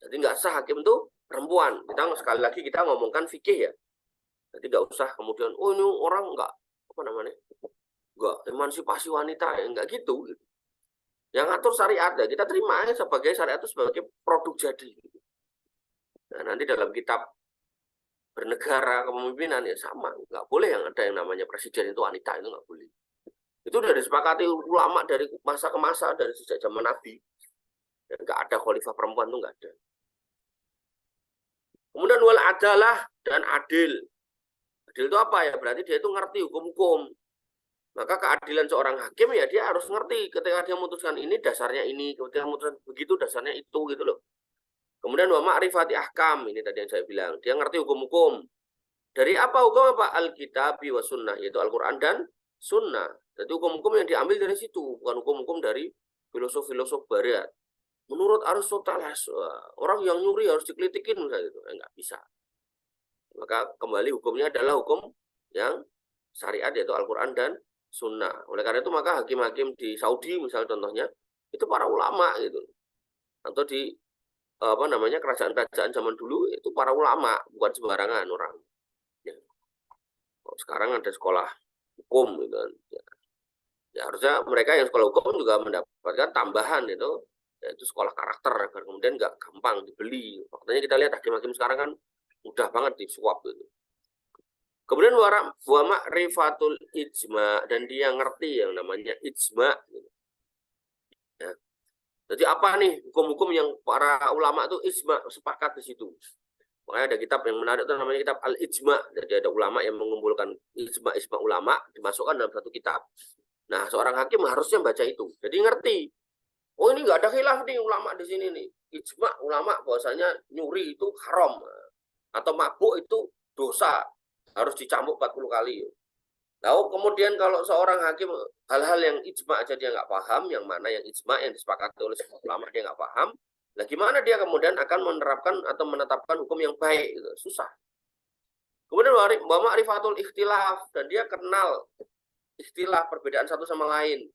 Jadi nggak sah hakim itu perempuan. Kita sekali lagi kita ngomongkan fikih ya. Jadi nggak usah kemudian, oh ini orang nggak nggak emansipasi wanita, ya nggak gitu. Yang ngatur syariat ya kita terima aja sebagai syariat itu sebagai produk jadi. Nah, nanti dalam kitab bernegara kepemimpinan ya sama, nggak boleh yang ada yang namanya presiden itu wanita, itu nggak boleh. Itu sudah disepakati ulama dari masa ke masa, dari sejak zaman Nabi. Dan nggak ada ada khalifah perempuan tuh nggak ada. Kemudian wal adalah dan adil. Adil itu apa ya? Berarti dia itu ngerti hukum-hukum. Maka keadilan seorang hakim ya dia harus ngerti ketika dia memutuskan ini dasarnya ini, ketika memutuskan begitu dasarnya itu gitu loh. Kemudian wa ma'rifati ahkam, ini tadi yang saya bilang, dia ngerti hukum-hukum. Dari apa hukum apa? Alkitabi wa sunnah, yaitu Al-Quran dan sunnah. Jadi hukum-hukum yang diambil dari situ, bukan hukum-hukum dari filosof-filosof barat. Menurut Aristoteles, orang yang nyuri harus dikelitikin misalnya gitu. Enggak bisa. Maka kembali hukumnya adalah hukum yang syariat, yaitu Al-Quran dan sunnah. Oleh karena itu maka hakim-hakim di Saudi misalnya contohnya, itu para ulama gitu. Atau di kerajaan-kerajaan zaman dulu itu para ulama, bukan sembarangan orang. Ya. Sekarang ada sekolah hukum gitu kan. Ya, harusnya mereka yang sekolah hukum juga mendapatkan tambahan itu, yaitu sekolah karakter agar kemudian nggak gampang dibeli. Makanya kita lihat hakim-hakim sekarang kan mudah banget disuap gitu. Kemudian wa ma'rifatul ijma, dan dia ngerti yang namanya ijma gitu. Ya. Jadi apa nih hukum-hukum yang para ulama itu ijma sepakat di situ. Makanya ada kitab yang menarik itu namanya kitab Al-Ijma. Jadi ada ulama yang mengumpulkan ijma ulama dimasukkan dalam satu kitab. Nah, seorang hakim harusnya baca itu. Jadi ngerti. Oh, ini nggak ada khilaf nih ulama di sini nih. Ijma ulama bahwasanya nyuri itu haram atau mabuk itu dosa, harus dicambuk 40 kali. Lalu kemudian kalau seorang hakim hal-hal yang ijma aja dia nggak paham, yang mana yang ijma yang disepakati oleh semua ulama dia nggak paham, nah gimana dia kemudian akan menerapkan atau menetapkan hukum yang baik? Gitu. Susah. Kemudian wa ma'rifatul ikhtilaf, dan dia kenal istilah perbedaan satu sama lain.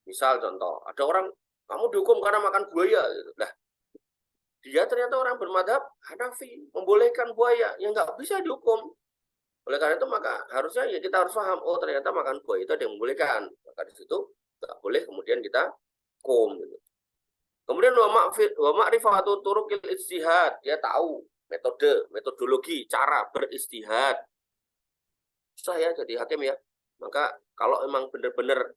Misal contoh, ada orang kamu dihukum karena makan buaya. Gitu. Nah, dia ternyata orang bermadhab Hanafi, membolehkan buaya, yang nggak bisa dihukum. Oleh karena itu maka harusnya ya kita harus paham, oh ternyata makan buah itu ada yang membolehkan. Maka di situ nggak boleh kemudian kita hukum. Gitu. Kemudian wa ma'rifatu turuqil ijtihad, dia tahu metodologi, cara beristihad. Susah ya jadi hakim ya. Maka kalau emang benar-benar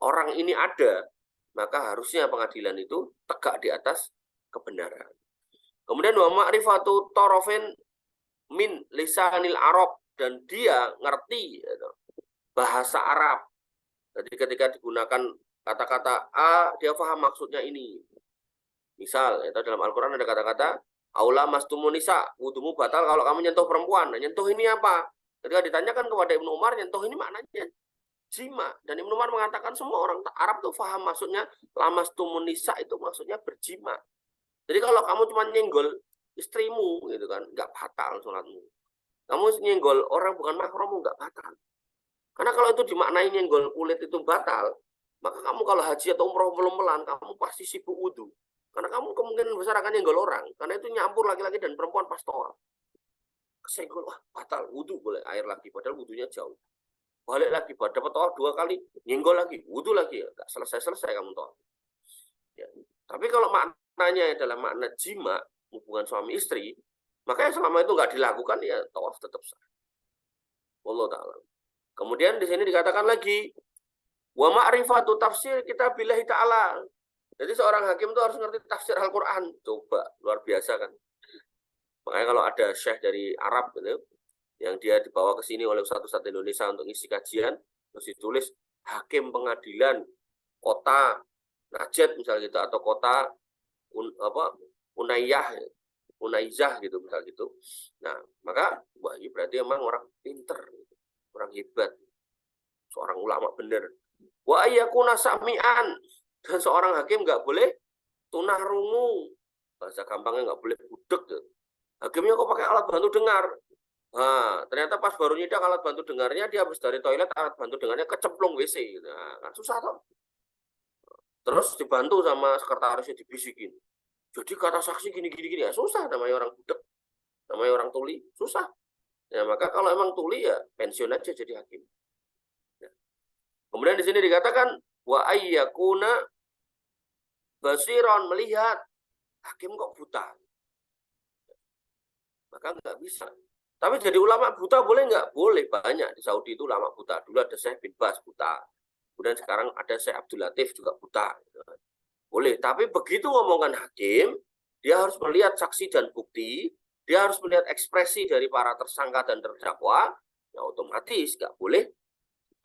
orang ini ada, maka harusnya pengadilan itu tegak di atas kebenaran. Kemudian wa ma'rifatu tarafin min lisanil Arab, dan dia ngerti bahasa Arab. Jadi ketika digunakan kata-kata A, dia paham maksudnya ini. Misal, itu dalam Al-Quran ada kata-kata aula mastumunisa, wudumu batal kalau kamu nyentuh perempuan. Nah, nyentuh ini apa? Ketika ditanyakan kepada Ibnu Umar, nyentuh ini maknanya jima. Dan Ibnu Umar mengatakan semua orang Arab tuh paham maksudnya lamastumunisa itu maksudnya berjima. Jadi kalau kamu cuma nyenggol istrimu gitu kan, nggak batal sholatmu. Kamu nyenggol orang bukan mahrammu nggak batal. Karena kalau itu dimaknai nyenggol kulit itu batal, maka kamu kalau haji atau umroh belum kamu pasti sibuk wudhu. Karena kamu kemungkinan besar akan nyenggol orang. Karena itu nyampur laki-laki dan perempuan pas tawaf. Kesenggol, wah batal, wudhu boleh air lagi, padahal wudhunya jauh. Balik lagi, dapat tawaf 2 kali, nyenggol lagi, wudhu lagi, nggak selesai kamu tawaf. Ya. Tapi kalau maknanya adalah makna jima, hubungan suami istri, makanya selama itu nggak dilakukan ya tawaf tetap sah. Wallahu ta'ala. Kemudian di sini dikatakan lagi wa ma'rifatu tafsir kitabillahi ta'ala. Jadi seorang hakim itu harus ngerti tafsir Al-Qur'an. Coba, luar biasa kan. Makanya kalau ada syekh dari Arab gitu, yang dia dibawa ke sini oleh Ustaz-Ustaz Indonesia untuk ngisi kajian, terus ditulis hakim pengadilan kota Najd misalnya gitu, atau kota Unaizah gitu misal gitu. Nah, maka wah ini berarti emang orang pinter, orang hebat, seorang ulama bener. Wa ayyakuna sami'an, dan seorang hakim nggak boleh tunah rungu, bahasa gampangnya nggak boleh budek. Hakimnya kok pakai alat bantu dengar. Nah, ternyata pas baru nyidak alat bantu dengarnya, dia habis dari toilet alat bantu dengarnya kecemplung WC. Nah, kan susah toh. Terus dibantu sama sekretarisnya dibisikin. Jadi kata saksi gini ya susah, namanya orang budek, namanya orang tuli, susah. Ya maka kalau emang tuli ya pensiun aja jadi hakim. Ya. Kemudian di sini dikatakan wa ayyakuna basiron, melihat. Hakim kok buta? Maka nggak bisa. Tapi jadi ulama buta boleh nggak? Boleh, banyak di Saudi itu ulama buta. Dulu ada Syekh bin Baz buta. Kemudian sekarang ada Syekh Abdul Latif juga buta. Boleh, tapi begitu ngomongkan hakim, dia harus melihat saksi dan bukti, dia harus melihat ekspresi dari para tersangka dan terdakwa, ya otomatis nggak boleh.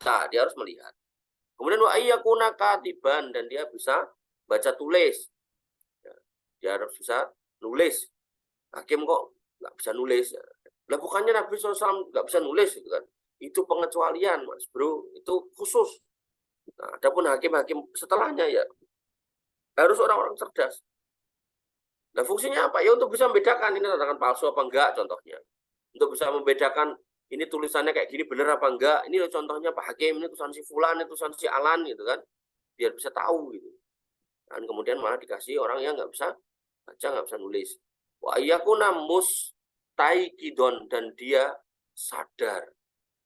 Nah, dia harus melihat. Kemudian wa ayyakuna katiban, dan dia bisa baca tulis. Ya, dia harus bisa nulis. Hakim kok nggak bisa nulis? Lah bukannya Nabi SAW nggak bisa nulis gitu kan? Itu pengecualian, Mas Bro. Itu khusus. Nah, adapun hakim-hakim setelahnya ya harus orang-orang cerdas. Nah, fungsinya apa? Ya untuk bisa membedakan ini tanda tangan palsu apa enggak contohnya. Untuk bisa membedakan ini tulisannya kayak gini bener apa enggak. Ini contohnya Pak Hakim, ini tulisan si Fulan, ini tulisan si Alan gitu kan. Biar bisa tahu gitu. Dan kemudian malah dikasih orang yang nggak bisa baca, nggak bisa nulis. Wa iyakuna mustaikidon, dan dia sadar.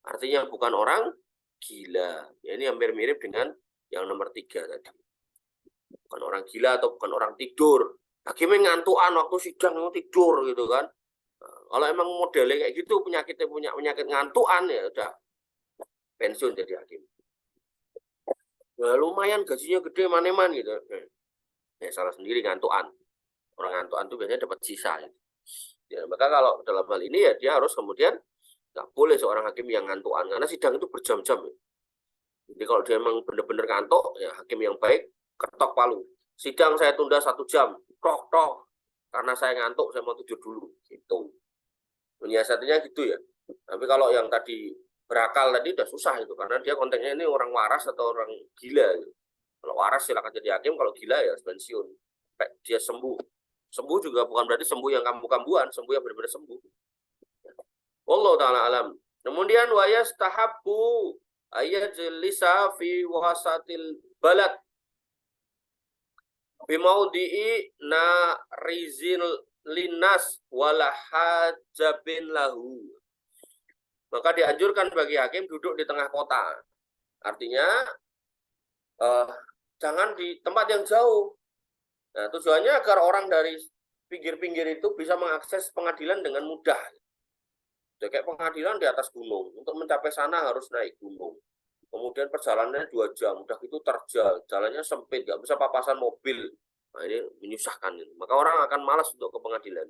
Artinya bukan orang gila. Ya, ini hampir mirip dengan yang nomor 3 tadi. Bukan orang gila atau bukan orang tidur. Hakimnya ngantuan waktu sidang tidur gitu kan. Nah, kalau emang modelnya kayak gitu, penyakitnya punya penyakit ngantuan, ya udah pensiun jadi hakim. Ya, lumayan gajinya gede maneman gitu. Ya salah sendiri ngantuan. Orang ngantuan itu biasanya dapat sisa. Gitu. Ya, maka kalau dalam hal ini ya dia harus kemudian nggak boleh seorang hakim yang ngantuan, karena sidang itu berjam-jam. Ya. Jadi kalau dia memang benar-benar ngantuk, ya hakim yang baik ketok palu. Sidang saya tunda 1 jam, tok, karena saya ngantuk, saya mau tidur dulu, gitu. Menyiasatinya gitu ya. Tapi kalau yang tadi berakal tadi udah susah itu, karena dia konteksnya ini orang waras atau orang gila. Gitu. Kalau waras silakan jadi hakim, kalau gila ya pensiun. Sampai dia sembuh. Sembuh juga bukan berarti sembuh yang kambuh-kambuhan, sembuh yang benar-benar sembuh. Allah ta'ala alam. Kemudian wayas tahabbu ayajlisa fi wasatil balad bimaudi'i na rizil linas wala hajabin lahu. Maka dianjurkan bagi hakim duduk di tengah kota. Artinya jangan di tempat yang jauh. Nah, tujuannya agar orang dari pinggir-pinggir itu bisa mengakses pengadilan dengan mudah. Jadi kayak pengadilan di atas gunung. Untuk mencapai sana harus naik gunung. Kemudian perjalanannya 2 jam, udah gitu terjal, jalannya sempit, nggak bisa papasan mobil. Nah, ini menyusahkan. Maka orang akan malas untuk ke pengadilan.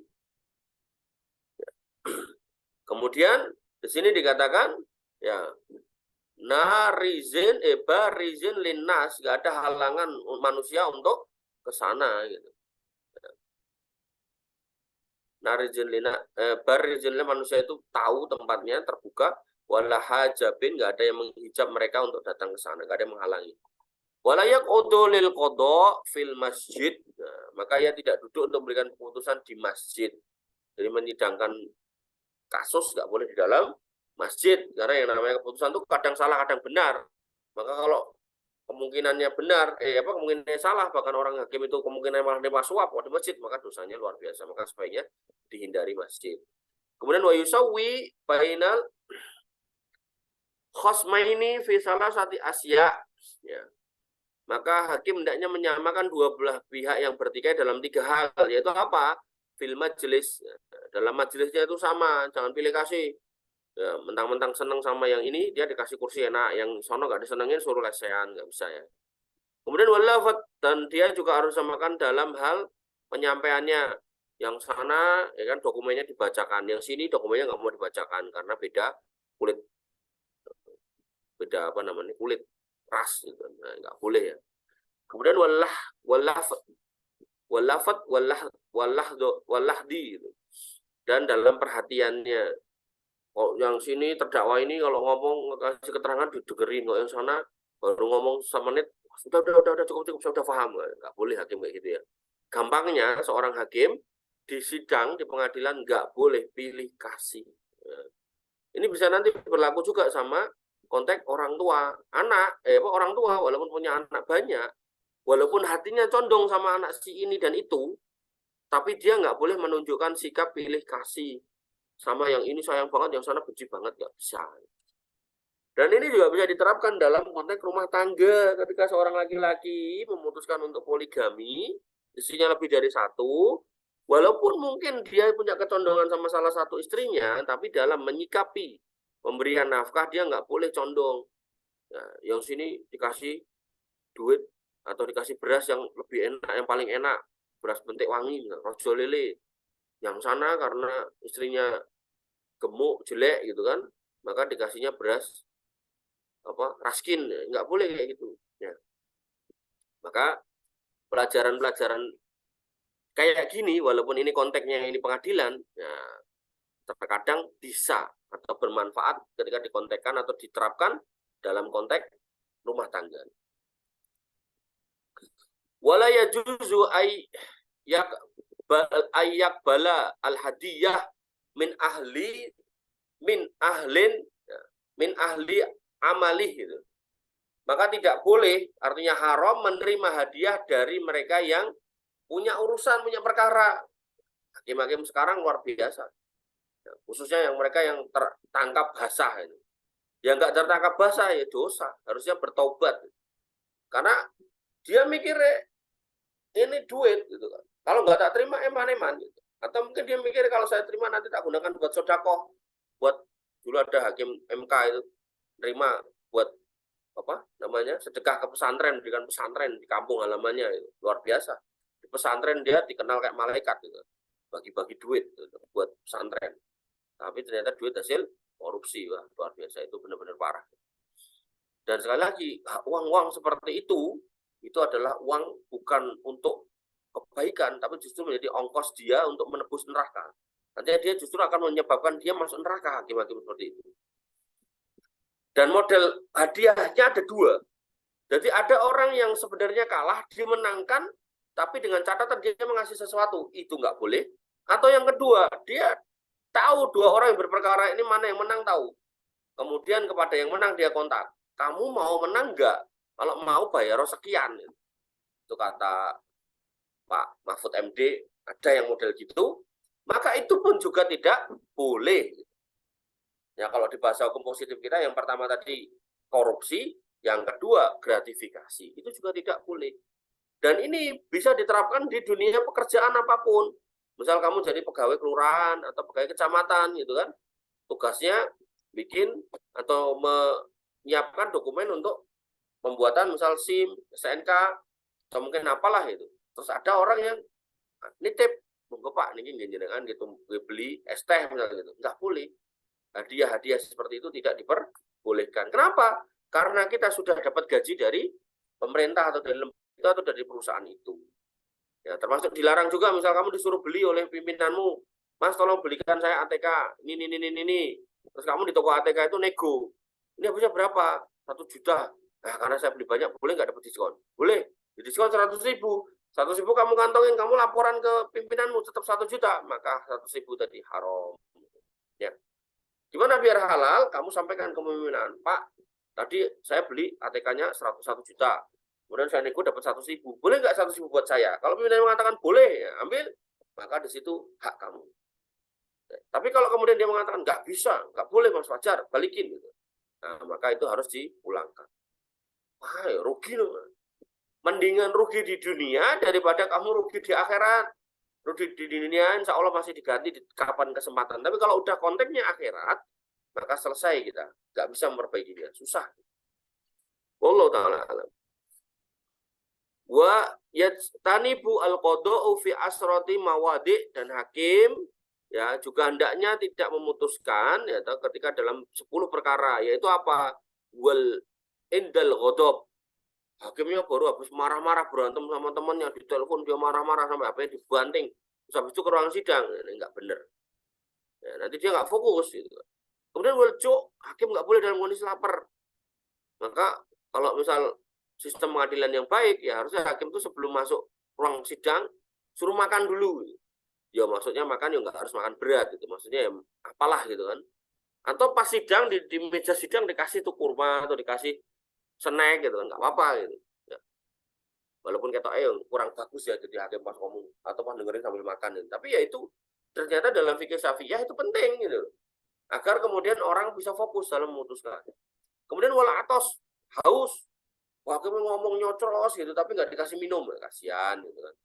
Kemudian di sini dikatakan ya narizin barizin linnas, nggak ada halangan manusia untuk ke sana gitu. Narizin lina barizin manusia itu tahu tempatnya terbuka, wala hajabin, nggak ada yang menghijab mereka untuk datang ke sana, nggak ada yang menghalangi. Walayak odolil kodok fil masjid, nah, maka ia tidak duduk untuk memberikan keputusan di masjid. Jadi menyidangkan kasus nggak boleh di dalam masjid, karena yang namanya keputusan itu kadang salah kadang benar. Maka kalau kemungkinannya benar, kemungkinannya salah, bahkan orang hakim itu kemungkinan malah nerima suap di masjid, maka dosanya luar biasa. Maka sebaiknya dihindari masjid. Kemudian wa yusawi bainal khosmaini fi salasati asya, ya. Maka hakim hendaknya menyamakan dua belah pihak yang bertikai dalam 3 hal, yaitu apa? Fil majelis. Dalam majelisnya itu sama, jangan pilih kasih. Ya, mentang-mentang seneng sama yang ini, dia dikasih kursi enak, yang sono nggak disenengin suruh lesehan, nggak bisa ya. Kemudian walafat, dan dia juga harus samakan dalam hal penyampaiannya. Yang sana ya kan dokumennya dibacakan, yang sini dokumennya nggak mau dibacakan karena beda kulit, beda kulit ras gitu. Nah, nggak boleh ya. Kemudian walahdi gitu. Dan dalam perhatiannya, kok yang sini terdakwa ini kalau ngomong kasih keterangan didengerin, kok yang sana baru ngomong semenit sudah cukup sudah paham. Nggak boleh hakim kayak gitu ya. Gampangnya seorang hakim di sidang di pengadilan nggak boleh pilih kasih. Ini bisa nanti berlaku juga sama konteks orang tua, anak, orang tua walaupun punya anak banyak, walaupun hatinya condong sama anak si ini dan itu, tapi dia nggak boleh menunjukkan sikap pilih kasih. Sama yang ini sayang banget, yang sana benci banget, nggak bisa. Dan ini juga bisa diterapkan dalam konteks rumah tangga. Ketika seorang laki-laki memutuskan untuk poligami, istrinya lebih dari 1, walaupun mungkin dia punya kecondongan sama salah satu istrinya, tapi dalam menyikapi pemberian nafkah dia nggak boleh condong. Nah, yang sini dikasih duit atau dikasih beras yang lebih enak, yang paling enak, beras bentik wangi, rojo lele. Yang sana karena istrinya gemuk, jelek gitu kan, maka dikasihnya beras raskin, nggak boleh kayak gitu. Ya. Maka pelajaran-pelajaran kayak gini, walaupun ini konteksnya ini pengadilan, ya, terkadang bisa atau bermanfaat ketika dikontekkan atau diterapkan dalam konteks rumah tangga. Wala yajuzu ayak bala al hadiyah min ahli min ahlin min ahli amalih gitu. Maka tidak boleh, artinya haram menerima hadiah dari mereka yang punya urusan, punya perkara. Hakim-hakim sekarang luar biasa. Khususnya yang mereka yang tertangkap basah ini. Yang nggak tertangkap basah ya dosa, harusnya bertobat. Karena dia mikir ini duit gitu kan. Kalau nggak tak terima eman-eman gitu. Atau mungkin dia mikir kalau saya terima nanti tak gunakan buat sodakoh. Buat dulu ada hakim MK itu terima buat sedekah ke pesantren, berikan pesantren di kampung halamannya itu. Luar biasa. Di pesantren dia dikenal kayak malaikat gitu. Bagi-bagi duit gitu, buat pesantren. Tapi ternyata duit hasil korupsi. Wah, luar biasa, itu benar-benar parah. Dan sekali lagi, uang-uang seperti itu adalah uang bukan untuk kebaikan, tapi justru menjadi ongkos dia untuk menebus neraka. Nantinya dia justru akan menyebabkan dia masuk neraka, hakim-hakim seperti itu. Dan model hadiahnya ada dua. Jadi ada orang yang sebenarnya kalah, dimenangkan, tapi dengan catatan dia mengasih sesuatu. Itu nggak boleh. Atau yang kedua, dia tahu dua orang yang berperkara ini mana yang menang tahu. Kemudian kepada yang menang dia kontak. Kamu mau menang nggak? Kalau mau bayar sekian. Itu kata Pak Mahfud MD, ada yang model gitu. Maka itu pun juga tidak boleh. Ya, kalau di bahasa hukum positif kita, yang pertama tadi korupsi, yang kedua gratifikasi. Itu juga tidak boleh. Dan ini bisa diterapkan di dunia pekerjaan apapun. Misal kamu jadi pegawai kelurahan atau pegawai kecamatan gitu kan. Tugasnya bikin atau menyiapkan dokumen untuk pembuatan misal SIM, SNK, atau mungkin apalah itu. Terus ada orang yang nitip, monggo Pak, ini jenengan gitu beli es teh misalnya gitu. Enggak boleh. Hadiah-hadiah seperti itu tidak diperbolehkan. Kenapa? Karena kita sudah dapat gaji dari pemerintah atau dari lembaga atau dari perusahaan itu. Ya, termasuk dilarang juga misal kamu disuruh beli oleh pimpinanmu, Mas tolong belikan saya ATK, ini. Terus kamu di toko ATK itu nego. Ini habisnya berapa? 1 juta. Nah, karena saya beli banyak, boleh nggak dapat diskon? Boleh. Di diskon 100.000. 100.000 kamu kantongin, kamu laporan ke pimpinanmu tetap 1 juta, maka 100.000 tadi haram. Ya. Gimana biar halal? Kamu sampaikan ke pimpinan, Pak, tadi saya beli ATK-nya 101 juta. Kemudian saya nego dapat 100.000. Boleh nggak 100.000 buat saya? Kalau pimpinan mengatakan boleh, ya ambil, maka di situ hak kamu. Tapi kalau kemudian dia mengatakan nggak bisa, nggak boleh Mas Fajar, balikin gitu. Nah, maka itu harus dipulangkan. Wah, ya rugi loh. Mendingan rugi di dunia daripada kamu rugi di akhirat. Rugi di dunia insya Allah masih diganti di kapan kesempatan. Tapi kalau udah konteksnya akhirat, maka selesai kita. Nggak bisa memperbaikinya. Susah. Wallahu ta'ala alam. Wa yajtanibu al-qada'u fi asrati mawadi, dan hakim ya juga hendaknya tidak memutuskan ya ketika dalam 10 perkara, yaitu apa? Wal indal ghadab. Hakimnya baru habis marah-marah berantem sama temannya, di telepon dia marah-marah sampai apa dibanting. Terus habis itu ke ruang sidang, ini nggak benar. Ya, nanti dia nggak fokus gitu. Kemudian hakim nggak boleh dalam kondisi lapar. Maka kalau misal sistem pengadilan yang baik, ya harusnya hakim itu sebelum masuk ruang sidang suruh makan dulu. Ya maksudnya makan ya nggak harus makan berat gitu. Maksudnya ya apalah gitu kan. Atau pas sidang di meja sidang dikasih tuh kurma atau dikasih snack gitu kan, nggak apa-apa gitu. Ya. Walaupun kata kurang bagus ya jadi hakim pas ngomong atau pas dengerin sambil makan gitu. Tapi ya itu ternyata dalam fikih Syafi'iyah itu penting gitu. Agar kemudian orang bisa fokus dalam memutuskan. Kemudian wala atos, haus. Hakim ngomong nyocros gitu tapi nggak dikasih minum, kasihan gitu kan.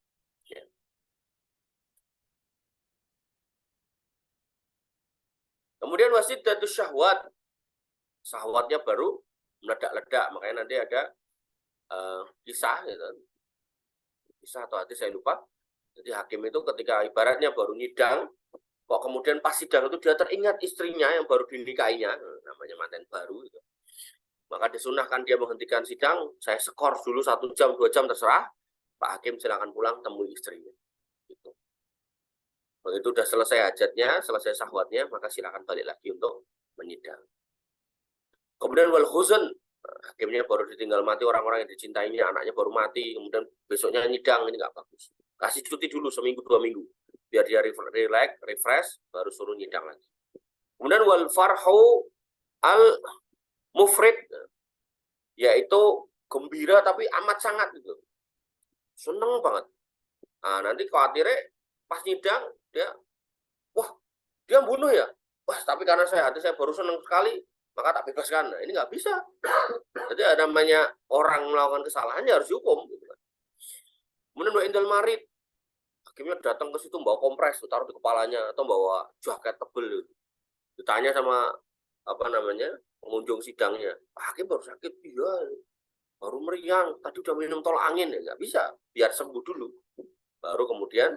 Ya. Kemudian wasidatus syahwat. Syahwatnya baru meledak-ledak, makanya nanti ada kisah, gitu. Kisah atau hadis saya lupa. Jadi hakim itu ketika ibaratnya baru nyidang, kok kemudian pas sidang itu dia teringat istrinya yang baru dinikahinya, namanya manten baru. Gitu. Maka disunahkan dia menghentikan sidang, saya skor dulu 1 jam, 2 jam terserah. Pak Hakim silakan pulang temui istrinya. Gitu. Begitu udah selesai hajatnya, selesai syahwatnya, maka silakan balik lagi untuk menyidang. Kemudian wal huzn, hakimnya baru ditinggal mati orang-orang yang dicintainya, anaknya baru mati, kemudian besoknya nyidang, ini nggak bagus. Kasih cuti dulu seminggu 2 minggu, biar dia relax, refresh, baru suruh nyidang lagi. Kemudian wal farhu al mufrid, yaitu gembira tapi amat sangat gitu, seneng banget. Nah, nanti khawatirnya pas nyidang dia, wah dia bunuh ya, wah tapi karena hati saya baru seneng sekali, maka tak bebaskan. Nah, ini nggak bisa. Jadi ada namanya orang melakukan kesalahannya harus dihukum. Gitu kan. Kemudian Mbak Indal Marid, hakimnya datang ke situ bawa kompres, taruh di kepalanya atau bawa jaket tebel. Gitu. Ditanya sama pengunjung sidangnya, Pak Hakim baru sakit, iya, baru meriang, tadi udah minum tolak angin, ya nggak bisa, biar sembuh dulu, baru kemudian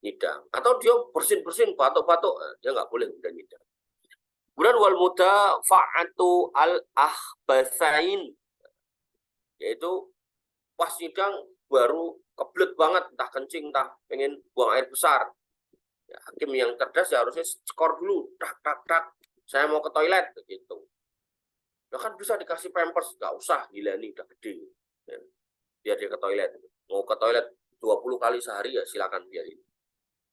nyidang. Atau dia bersin-bersin, batuk-batuk, dia nggak boleh kemudian nyidang. Kemudian wal mudafa'atu al-ahbatsain, yaitu pas sidang baru kebelet banget, entah kencing, entah pengen buang air besar. Ya, hakim yang cerdas ya harusnya skor dulu, tak, saya mau ke toilet, gitu. Ya kan bisa dikasih pampers, nggak usah, gila nih udah gede. Ya, biar dia ke toilet. Mau ke toilet 20 kali sehari ya silakan biarin.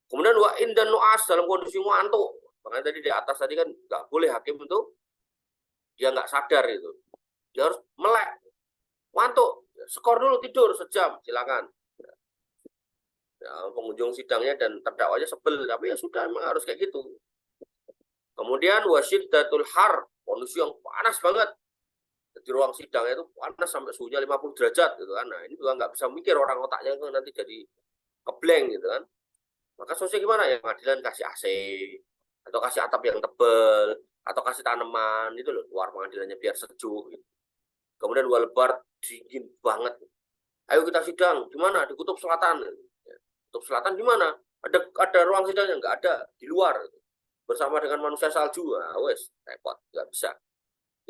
Kemudian wa indan nu'as, dalam kondisi ngantuk. Makanya tadi di atas tadi kan nggak boleh hakim itu dia nggak sadar itu. Dia harus melek, ngantuk, skor dulu tidur sejam, silakan. Ya, pengunjung sidangnya dan terdakwanya sebel, tapi ya sudah memang harus kayak gitu. Kemudian wasyiddatul har, kondisi yang panas banget. Di ruang sidang itu panas sampai suhunya 50 derajat gitu kan. Nah, ini juga nggak bisa mikir orang otaknya itu nanti jadi kebleng gitu kan. Maka solusinya gimana ya? Pengadilan kasih AC atau kasih atap yang tebel atau kasih tanaman itu loh, luar pengadilannya biar sejuk gitu. Kemudian walebar dingin banget. Ayo kita sidang, di mana? Di Kutub Selatan. Kutub Selatan di mana? Ada ruang sidangnya? Nggak ada, di luar. Bersama dengan manusia salju. Nah, wes, repot, nggak bisa.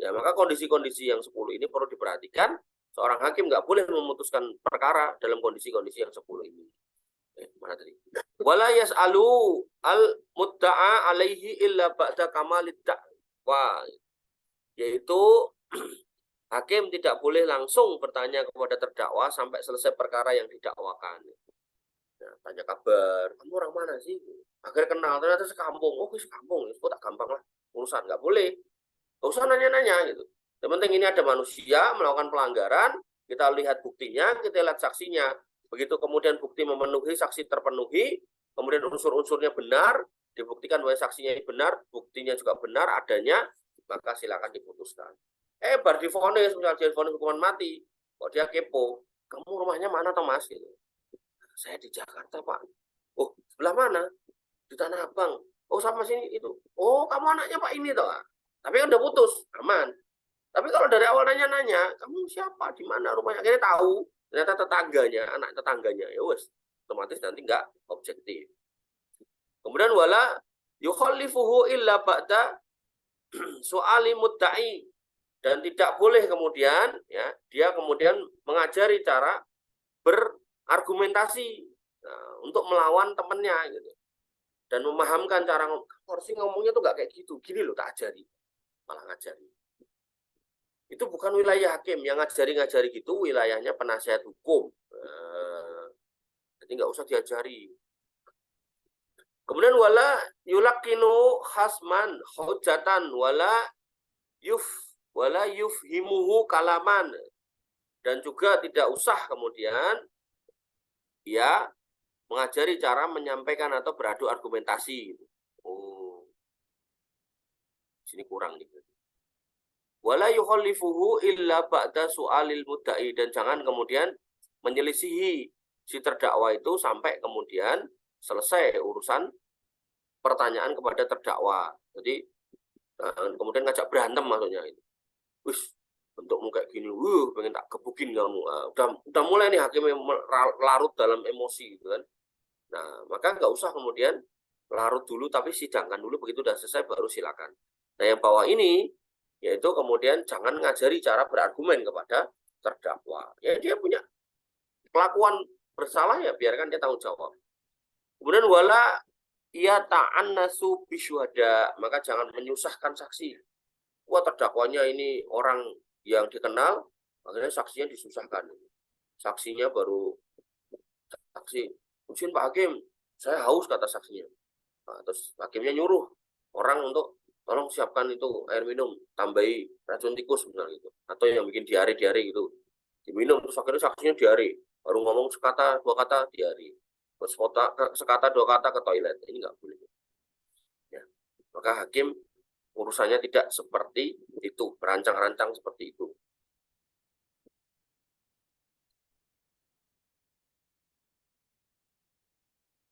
Ya, maka kondisi-kondisi yang 10 ini perlu diperhatikan. Seorang hakim nggak boleh memutuskan perkara dalam kondisi-kondisi yang 10 ini. Mana tadi? Wala yas'alu al-mudda'a alaihi illa ba'da kamalid da'wa. Yaitu hakim tidak boleh langsung bertanya kepada terdakwa sampai selesai perkara yang didakwakan. Nah, tanya kabar, kamu orang mana sih? Akhirnya kenal, ternyata sekampung. Oh, sekampung, itu tak gampang lah urusan, nggak boleh. Nggak usah nanya-nanya gitu. Yang penting ini ada manusia melakukan pelanggaran, kita lihat buktinya, kita lihat saksinya. Begitu kemudian bukti memenuhi, saksi terpenuhi, kemudian unsur-unsurnya benar, dibuktikan bahwa saksinya benar, buktinya juga benar adanya, maka silakan diputuskan. Baru divonis, misalnya dia divonis hukuman mati, kok dia kepo, kamu rumahnya mana toh mas? Gitu. Saya di Jakarta pak. Oh sebelah mana? Di Tanah Abang. Oh sama sini itu. Oh kamu anaknya pak ini toh. Tapi kan udah putus, aman. Tapi kalau dari awal nanya-nanya, kamu siapa, di mana rumahnya, akhirnya tahu, ternyata tetangganya, anak tetangganya, ya wes, otomatis nanti nggak objektif. Kemudian wala yukhallifuhu illa ba'da su'ali mudda'i, dan tidak boleh kemudian ya dia kemudian mengajari cara berargumentasi untuk melawan temannya gitu. Dan memahamkan cara harusnya ngomongnya tuh nggak kayak gitu, gini loh tak ajari. Malah ngajari. Itu bukan wilayah hakim, yang ngajari gitu wilayahnya penasihat hukum. Jadi nggak usah diajari. Kemudian wala yulakinu khasman hujatan wala yufhimuhu kalaman, dan juga tidak usah kemudian ya mengajari cara menyampaikan atau beradu argumentasi. Oh, sini kurang nih. Wala yukhallifuhu illa ba'da su'alil mudda'i, dan jangan kemudian menyelisihi si terdakwa itu sampai kemudian selesai urusan pertanyaan kepada terdakwa. Jadi kemudian ngajak berantem maksudnya itu. Wis, bentukmu kayak gini, pengen tak gebukin kamu. Nah, udah mulai nih hakim larut dalam emosi gitu kan. Nah, maka nggak usah kemudian larut dulu, tapi sidangkan dulu, begitu udah selesai baru silakan. Nah, yang bawah ini yaitu kemudian jangan ngajari cara berargumen kepada terdakwa. Ya dia punya kelakuan bersalah, ya biarkan dia tanggung jawab. Kemudian wala ia ta'annasu bisyuhada, maka jangan menyusahkan saksi. Wah, terdakwanya ini orang yang dikenal, akhirnya saksinya disusahkan. Saksinya baru saksi, "Izin Pak Hakim, saya haus," kata saksinya. Nah, terus hakimnya nyuruh orang untuk tolong siapkan itu air minum, tambahi racun tikus misalnya gitu, atau yang bikin diare-diare gitu, diminum. Terus akhirnya saksinya diare, baru ngomong sekata dua kata diare, terus sekata dua kata ke toilet. Ini nggak boleh. Ya. Maka hakim urusannya tidak seperti itu, berancang-rancang seperti itu.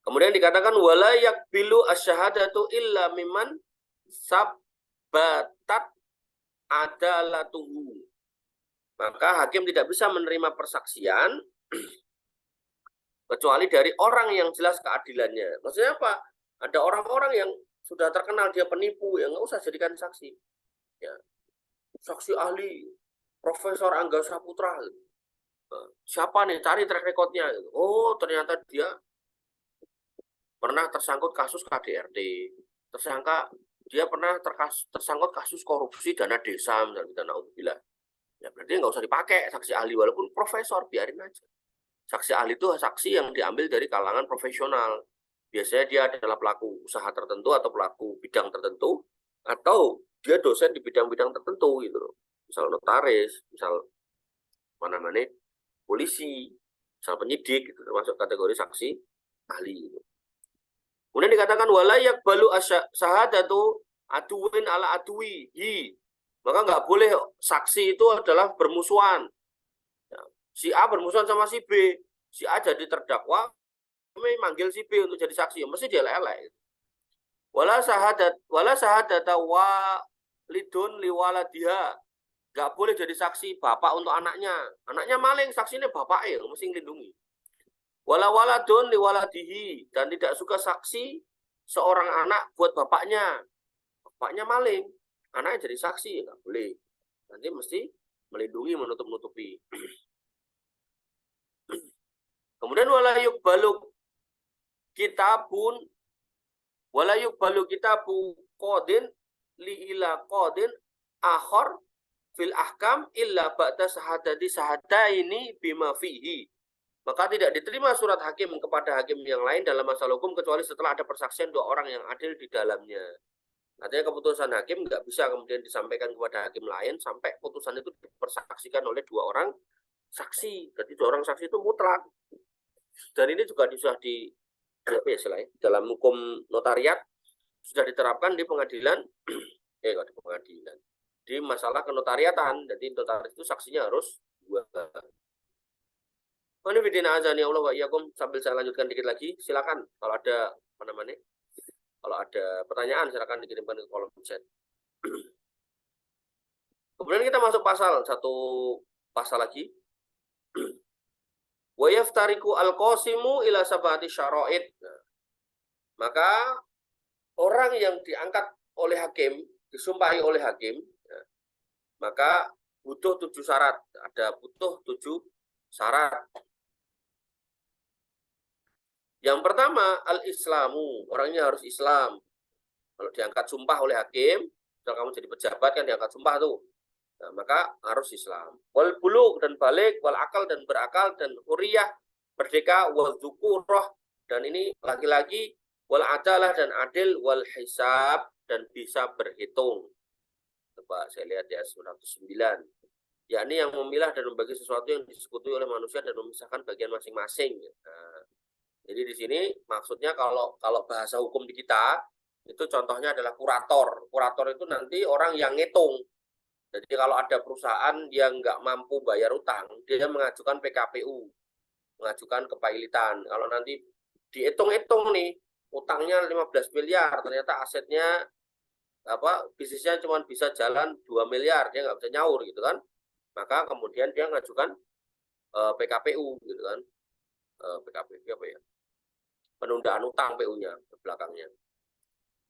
Kemudian dikatakan wala yakbilu asyhadatu illa mimman sabbatat adalatuhu. Maka hakim tidak bisa menerima persaksian kecuali dari orang yang jelas keadilannya. Maksudnya apa? Ada orang-orang yang sudah terkenal dia penipu, ya nggak usah jadikan saksi. Ya. Saksi ahli Profesor Angga Saputra. Siapa nih? Cari track recordnya. Oh, ternyata dia pernah tersangkut kasus KDRT, tersangka dia pernah tersangkut kasus korupsi dana desa, misalnya, naudzubillah. Ya berarti nggak usah dipakai saksi ahli, walaupun profesor, biarin aja. Saksi ahli itu saksi yang diambil dari kalangan profesional. Biasanya dia adalah pelaku usaha tertentu atau pelaku bidang tertentu, atau dia dosen di bidang-bidang tertentu gitu loh. Misal notaris, misal mana polisi, misal penyidik, gitu, termasuk kategori saksi ahli. Gitu. Kemudian dikatakan walayak balu syahadatu aduin ala adui. Maka nggak boleh saksi itu adalah bermusuhan. Ya. Si A bermusuhan sama si B. Si A jadi terdakwa, manggil si B untuk jadi saksi. Mesti dia lelek. Wala sahadata walidun liwaladiha. Nggak boleh jadi saksi bapak untuk anaknya. Anaknya maling, saksinya bapaknya, mesti ngelindungi. Wala waladun liwaladihi, dan tidak suka saksi seorang anak buat bapaknya. Bapaknya maling, anaknya jadi saksi, ya nggak boleh. Nanti mesti melindungi, menutup-nutupi. Kemudian wala yuqbalu kitabu qadin li ila qadin akhar fil ahkam illa ba'da sahadaini bima fihi. Maka tidak diterima surat hakim kepada hakim yang lain dalam masalah hukum kecuali setelah ada persaksian dua orang yang adil di dalamnya. Artinya keputusan hakim nggak bisa kemudian disampaikan kepada hakim lain sampai putusan itu dipersaksikan oleh dua orang saksi. Jadi dua orang saksi itu mutlak. Dan ini juga sudah dalam hukum notariat sudah diterapkan di pengadilan, di pengadilan, di masalah kenotariatan. Jadi notaris itu saksinya harus dua. Wanifidina azani Allah wa iyyakum, sambil saya lanjutkan dikit lagi, silakan kalau ada kalau ada pertanyaan silakan dikirimkan ke kolom chat. Kemudian kita masuk satu pasal lagi. Wa yaftariqu al-qasimu ila sab'ati syara'id. Maka orang yang diangkat oleh hakim, disumpahi oleh hakim, maka butuh 7 syarat. Butuh 7 syarat. Yang pertama, al-islamu, orangnya harus Islam. Kalau diangkat sumpah oleh hakim, kalau kamu jadi pejabat kan diangkat sumpah tuh. Nah, maka harus Islam. Wal bulugh dan balik, wal akal dan berakal, dan huriyah, merdeka, wal dzukurah, dan ini laki-laki, wal adalah dan adil, wal hisab, dan bisa berhitung. Coba saya lihat ya, 109. Yakni yang memilah dan membagi sesuatu yang disekutuai oleh manusia dan memisahkan bagian masing-masing. Nah, jadi di sini maksudnya kalau bahasa hukum di kita itu contohnya adalah kurator. Kurator itu nanti orang yang ngitung. Jadi kalau ada perusahaan yang nggak mampu bayar utang, dia mengajukan PKPU, mengajukan kepailitan. Kalau nanti dihitung-hitung nih, utangnya 15 miliar, ternyata asetnya bisnisnya cuma bisa jalan 2 miliar, dia nggak bisa nyaur gitu kan. maka kemudian dia ngajukan PKPU gitu kan. PKPU apa ya? Penundaan utang PU-nya belakangnya.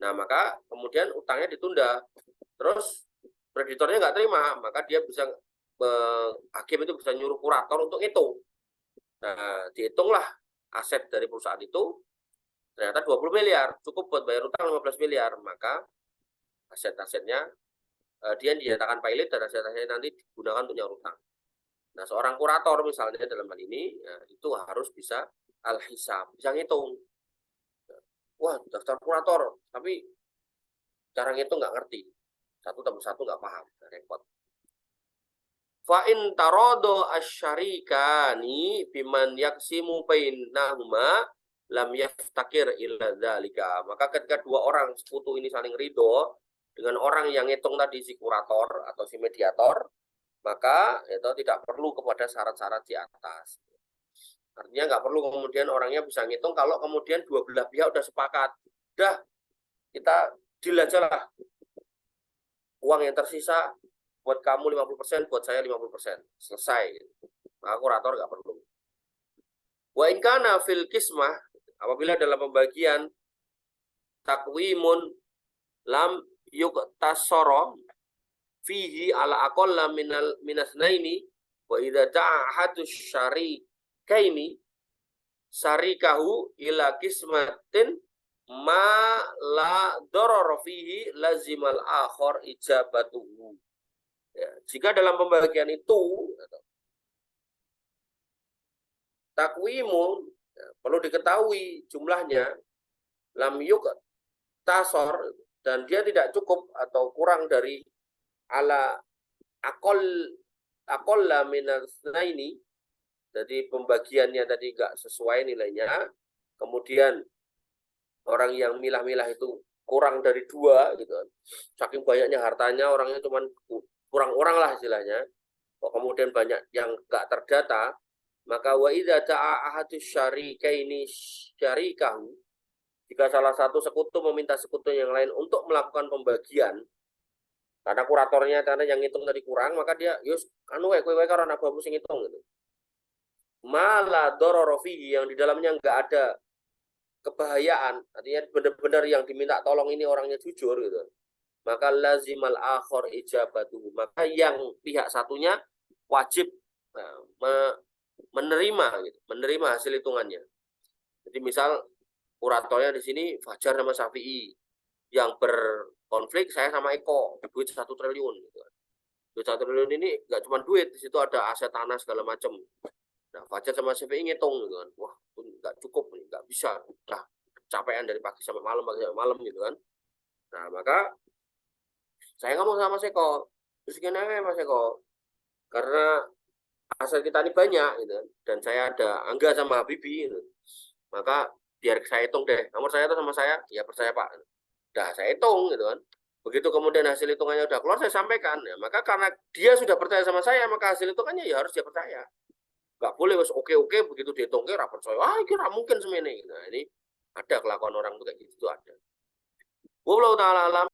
Nah, maka kemudian utangnya ditunda. Terus kreditornya nggak terima, maka dia bisa hakim itu bisa nyuruh kurator untuk ngitung. Nah, dihitunglah aset dari perusahaan itu ternyata 20 miliar, cukup buat bayar utang 15 miliar, maka aset-asetnya dia dinyatakan pilot dan aset-asetnya nanti digunakan untuk nyaur utang. Nah, seorang kurator misalnya dalam hal ini itu harus bisa al-hisab, bisa ngitung. Wah, daftar kurator, tapi cara ngitung nggak ngerti. 1+1 nggak paham, repot. Fa'in tarodo asyarikani biman yaksimu bainahuma lam yaftakir illa dzalika. Maka ketika dua orang sekutu ini saling ridho dengan orang yang ngitung tadi si kurator atau si mediator, maka itu tidak perlu kepada syarat-syarat di atas. Artinya nggak perlu kemudian orangnya bisa ngitung kalau kemudian dua belah pihak udah sepakat. Udah, kita deal aja lah. Uang yang tersisa buat kamu 50%, buat saya 50%. Selesai. Maka kurator nggak perlu. Wa in kana fil kismah, apabila dalam pembagian takwimun lam yuktasara fihi ala aqalla minasnaini wa idza ta'ahadus syarikaini syarikahu ila kismatin ma la darara fihi lazimal akhar ijabatuhu. Ya, jika dalam pembagian itu takwimun perlu diketahui jumlahnya lam yuktasar dan dia tidak cukup atau kurang dari ala aqalla minasnaini, jadi pembagiannya tadi enggak sesuai nilainya, kemudian orang yang milah-milah itu kurang dari 2 gitu kan. Saking banyaknya hartanya, orangnya cuman kurang orang lah istilahnya. Kok kemudian banyak yang enggak terdata, maka wa idza ta'a ahadus syarikaini syarikahu, jika salah satu sekutu meminta sekutu yang lain untuk melakukan pembagian, karena kuratornya karena yang ngitung tadi kurang, maka dia yus anu kowe karo anak babu sing ngitung gitu. Mala darara fihi, yang di dalamnya enggak ada kebahayaan, artinya benar-benar yang diminta tolong ini orangnya jujur gitu. Maka lazimal akhir ijabatuhu, maka yang pihak satunya wajib menerima gitu, menerima hasil hitungannya. Jadi misal kuratornya di sini Fajar sama Syafi'i, yang berkonflik saya sama Eko, duit 1 triliun gitu. Duit 1 triliun ini nggak cuma duit, di situ ada aset tanah segala macam. Nah, Fajar sama Syafi'i ngitung gitu kan. Wah, nggak cukup nih, nggak bisa. Udah capean dari pagi sampai malam gitu kan. Nah, maka saya ngomong sama Mas Eko, terus gimana Mas Eko? Karena aset kita ini banyak gitu kan, dan saya ada Angga sama Habibie gitu. Maka biar saya hitung deh, nomor saya itu sama saya, ya percaya Pak. Udah saya hitung gitu kan. Begitu kemudian hasil hitungannya udah keluar, saya sampaikan. Ya, maka karena dia sudah percaya sama saya, maka hasil hitungannya ya harus dia percaya. Gak boleh wes oke begitu dihitung ke rapor saya. Ah, kira mungkin semene. Nah, ini ada kelakuan orang tuh kayak gitu ada. Wallahu taala alam.